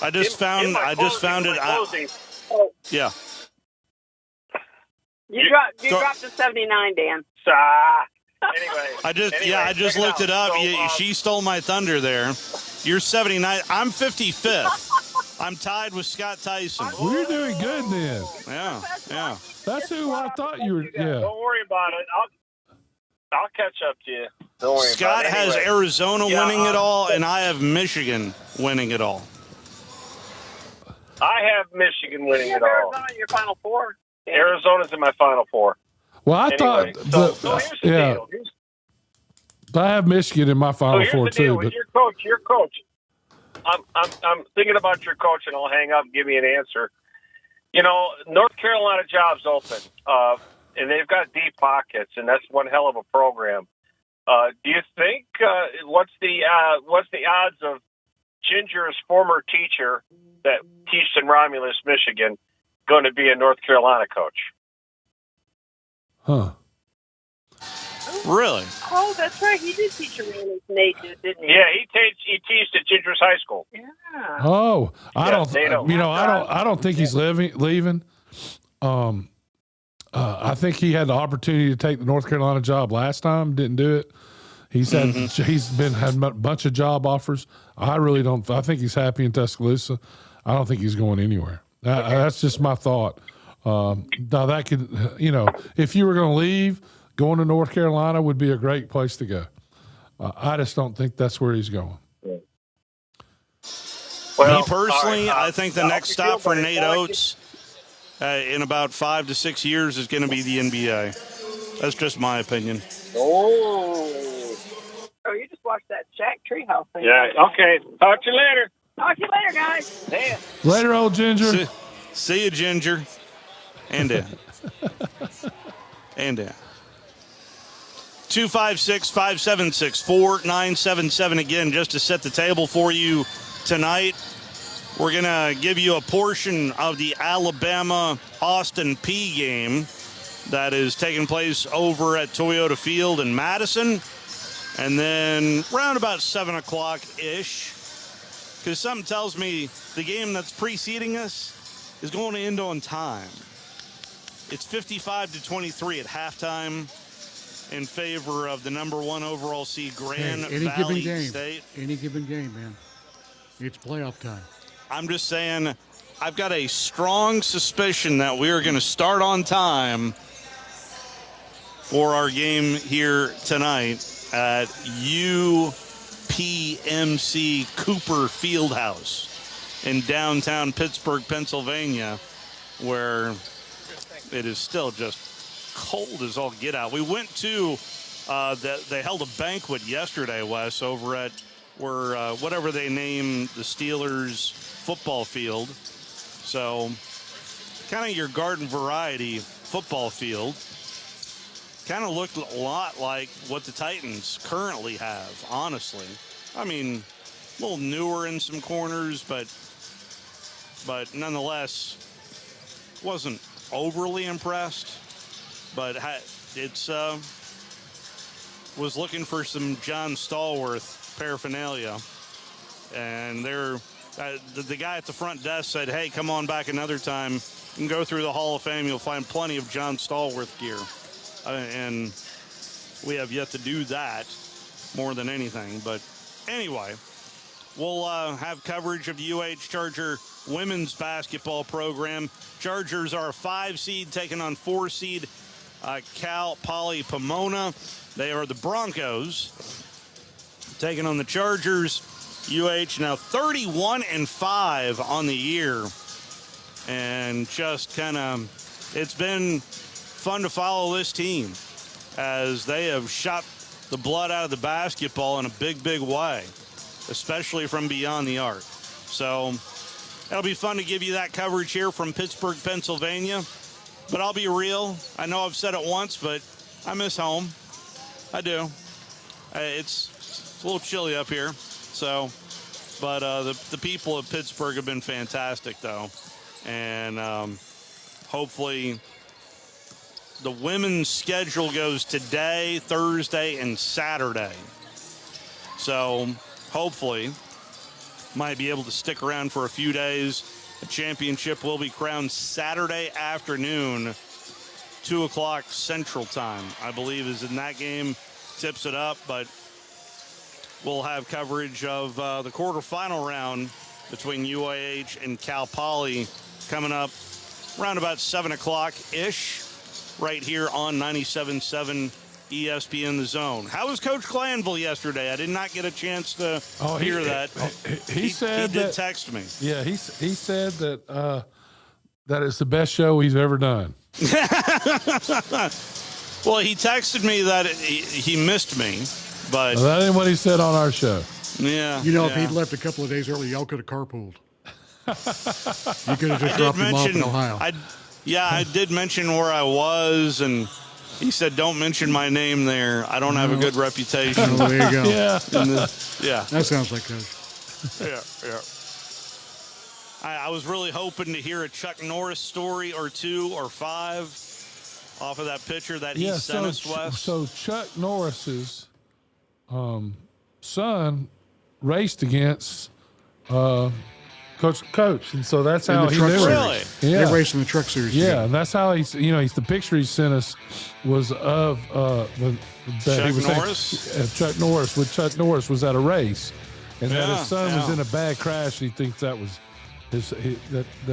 O: I just found it. Yeah.
W: You dropped to 79, Dan.
V: Anyway,
O: I just looked it up. She stole my thunder there. You're 79. I'm 55th. I'm tied with Scott Tyson.
P: We're doing good then.
O: Yeah.
P: That's who I thought you were. Yeah.
V: Don't worry about it. I'll catch up to you. Don't worry
O: Scott
V: about it.
O: has
V: Anyway.
O: Arizona winning it all, and I have Michigan winning it all.
V: I have Michigan winning it all.
W: Arizona in your Final Four.
V: Arizona's in my Final Four.
P: Well, I
V: Anyway,
P: thought.
V: so here's the deal.
P: I have Michigan in my Final Four
V: So here's the deal
P: too.
V: with
P: But
V: your coach. I'm thinking about your coach, and I'll hang up and give me an answer. North Carolina job's open, and they've got deep pockets, and that's one hell of a program. Do you think what's the odds of Ginger's former teacher that teaches in Romulus, Michigan, going to be a North Carolina coach?
P: Huh.
O: Really?
W: Oh, that's right. He did teach Romulus native, didn't he?
V: Yeah, he teached at Ginger's High School.
W: Yeah.
P: Oh, I
V: NATO.
P: don't think he's leaving. I think he had the opportunity to take the North Carolina job last time, didn't do it. He's had a bunch of job offers. I really don't. I think he's happy in Tuscaloosa. I don't think he's going anywhere. That's just my thought. Now that could, if you were going to leave, going to North Carolina would be a great place to go. I just don't think that's where he's going.
O: Well, me personally, I think the next stop for Nate Oates in about 5 to 6 years is going to be the NBA. That's just my opinion.
W: Oh, you just watched that Shaq Treehouse thing.
V: Yeah, okay. Talk to you later.
W: Talk to you later, guys.
V: Damn.
P: Later, old Ginger.
O: See you, Ginger. And Dan. And Dan. 256-576-4977 again, just to set the table for you tonight. We're going to give you a portion of the Alabama-Austin Peay game that is taking place over at Toyota Field in Madison. And then round about 7 o'clock-ish, because something tells me the game that's preceding us is going to end on time. It's 55-23 at halftime in favor of the number 1 overall seed Grand Valley State.
R: Any given game, man. It's playoff time.
O: I'm just saying, I've got a strong suspicion that we are going to start on time for our game here tonight at UPMC Cooper Fieldhouse in downtown Pittsburgh, Pennsylvania, where it is still just cold as all get out. We went to, they held a banquet yesterday, Wes, over at whatever they name the Steelers football field. So kind of your garden variety football field. Kind of looked a lot like what the Titans currently have, honestly. I mean, a little newer in some corners, but nonetheless, wasn't overly impressed. But it's was looking for some John Stallworth paraphernalia. And they're the guy at the front desk said, hey, come on back another time. You can go through the Hall of Fame. You'll find plenty of John Stallworth gear. And we have yet to do that more than anything. But anyway, we'll have coverage of the UH Charger women's basketball program. Chargers are a 5 seed taking on 4 seed Cal Poly Pomona. They are the Broncos taking on the Chargers. UH now 31-5 on the year, and just kind of, it's been fun to follow this team as they have shot the blood out of the basketball in a big, big way, especially from beyond the arc. So it'll be fun to give you that coverage here from Pittsburgh, Pennsylvania. But I'll be real. I know I've said it once, but I miss home. I do. It's a little chilly up here. So, but the people of Pittsburgh have been fantastic, though. And hopefully the women's schedule goes today, Thursday, and Saturday. So hopefully might be able to stick around for a few days. The championship will be crowned Saturday afternoon, 2 o'clock Central Time, I believe, is in that game. Tips it up, but we'll have coverage of the quarterfinal round between UAH and Cal Poly coming up around about 7 o'clock-ish right here on 97.7 ESPN The Zone. How was Coach Glanville yesterday? I did not get a chance to hear that.
P: He said
O: he did
P: that,
O: text me.
P: Yeah, he said that that it's the best show he's ever done.
O: Well, he texted me that he missed me, but
P: Well, that ain't what he said on our show.
O: Yeah.
R: You know, if he'd left a couple of days early, y'all could have carpooled. You could have just dropped him off in Ohio.
O: I did mention where I was, and he said, don't mention my name there. I don't have a good reputation.
R: Oh, there you go.
O: Yeah.
R: That sounds like Coach.
O: Yeah. I was really hoping to hear a Chuck Norris story or 2 or 5 off of that picture that he sent us, Wes.
P: So Chuck Norris's son raced against Coach, and so that's how he knew it.
O: Really?
P: Yeah,
R: they raced in the truck series.
P: Yeah,
R: together.
P: and that's how he's the picture he sent us was of Chuck Norris with Chuck Norris was at a race, and that his son was in a bad crash. He thinks that was that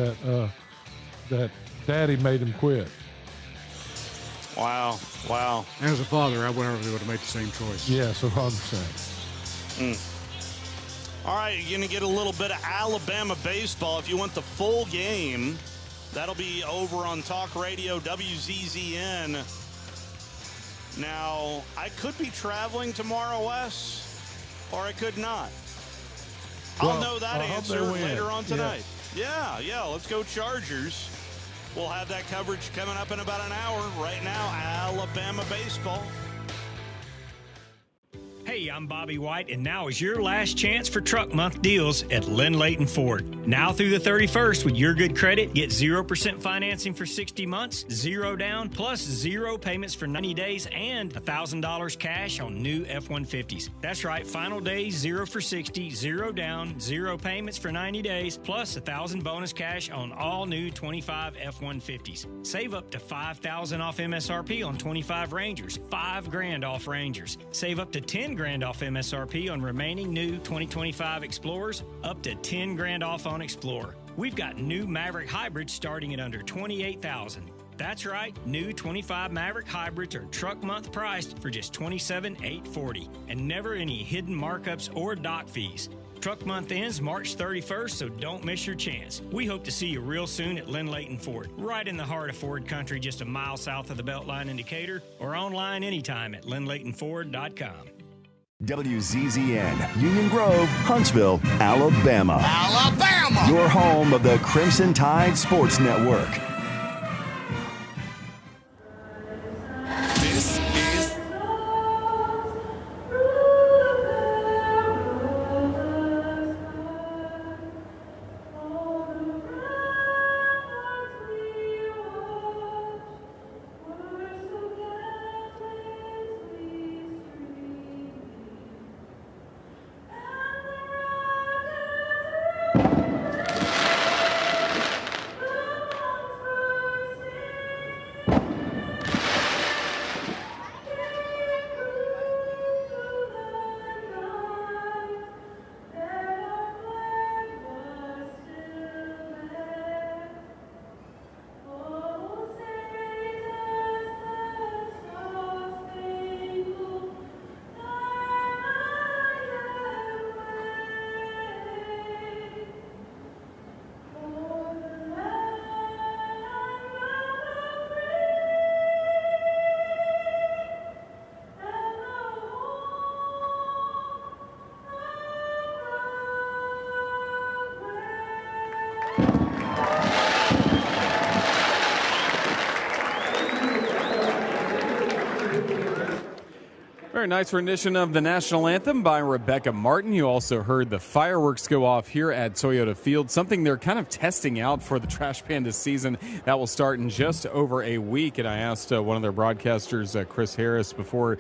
P: daddy made him quit.
O: Wow.
R: As a father, I probably would have made the same choice.
P: Yeah, so 100%.
O: All right, you're going to get a little bit of Alabama baseball. If you want the full game, that'll be over on Talk Radio WZZN. Now, I could be traveling tomorrow, Wes, or I could not. I'll know that answer later on tonight. Yeah, let's go Chargers. We'll have that coverage coming up in about an hour. Right now, Alabama baseball.
S: Hey, I'm Bobby White, and now is your last chance for Truck Month deals at Lynn Layton Ford. Now through the 31st, with your good credit, get 0% financing for 60 months, 0 down, plus 0 payments for 90 days, and $1,000 cash on new F-150s. That's right, final days, 0 for 60, 0 down, 0 payments for 90 days, plus $1,000 bonus cash on all new 25 F-150s. Save up to $5,000 off MSRP on 25 Rangers, $5,000 off Rangers. Save up to $10,000 off MSRP on remaining new 2025 Explorers, up to $10,000 off on Explorer. We've got new Maverick hybrids starting at under $28,000. That's right, new 25 Maverick hybrids are truck month priced for just $27,840, and never any hidden markups or dock fees. Truck month ends March 31st, so don't miss your chance. We hope to see you real soon at Lynn Layton Ford, right in the heart of Ford country, just a mile south of the Beltline in Decatur, or online anytime at lynnlaytonford.com.
L: WZZN, Union Grove, Huntsville, Alabama. Alabama! Your home of the Crimson Tide Sports Network.
U: This is
D: Very nice rendition of the national anthem by Rebecca Martin. You also heard the fireworks go off here at Toyota Field, something they're kind of testing out for the Trash Panda season. That will start in just over a week. And I asked one of their broadcasters, Chris Harris, before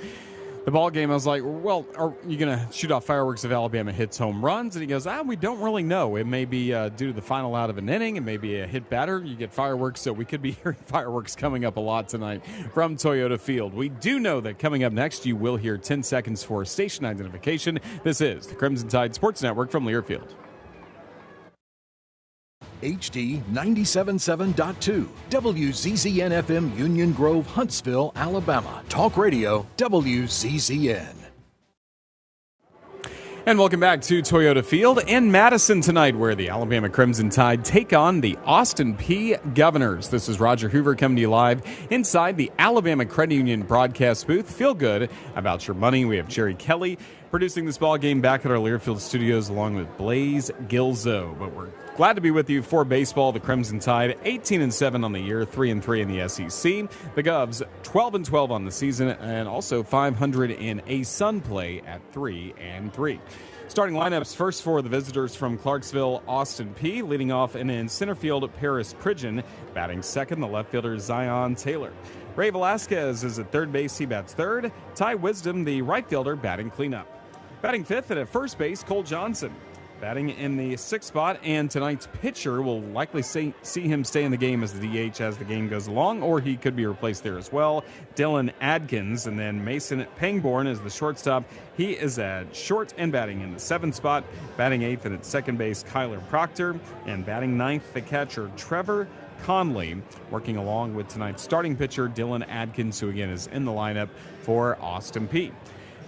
D: the ball game, I was like, well, are you going to shoot off fireworks if Alabama hits home runs? And he goes, we don't really know. It may be due to the final out of an inning. It may be a hit batter. You get fireworks, so we could be hearing fireworks coming up a lot tonight from Toyota Field. We do know that coming up next, you will hear 10 seconds for station identification. This is the Crimson Tide Sports Network from Learfield.
T: HD 97.7.2, WZZN FM, Union Grove, Huntsville, Alabama. Talk Radio, WZZN.
D: And welcome back to Toyota Field in Madison tonight, where the Alabama Crimson Tide take on the Austin Peay Governors. This is Roger Hoover coming to you live inside the Alabama Credit Union broadcast booth. Feel good about your money. We have Jerry Kelly producing this ball game back at our Learfield studios along with Blaze Gilzo. But we're glad to be with you for baseball. The Crimson Tide 18-7 on the year, 3-3 in the SEC. The Govs 12-12 on the season, and also 500 in a Sun play at 3-3. Starting lineups first for the visitors from Clarksville, Austin Peay. Leading off in center field, Paris Pridgeon. Batting second, the left fielder Zion Taylor. Ray Velasquez is at third base. He bats third. Ty Wisdom, the right fielder, batting cleanup. Batting fifth and at first base, Cole Johnson. Batting in the sixth spot, and tonight's pitcher will likely see him stay in the game as the DH as the game goes along, or he could be replaced there as well. Dylan Adkins, and then Mason Pangborn is the shortstop. He is at short and batting in the seventh spot. Batting eighth and at second base, Kyler Proctor. And batting ninth, the catcher, Trevor Conley, working along with tonight's starting pitcher, Dylan Adkins, who again is in the lineup for Austin Peay.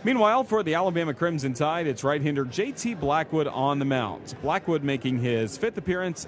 D: Meanwhile, for the Alabama Crimson Tide, it's right-hander J.T. Blackwood on the mound. Blackwood making his fifth appearance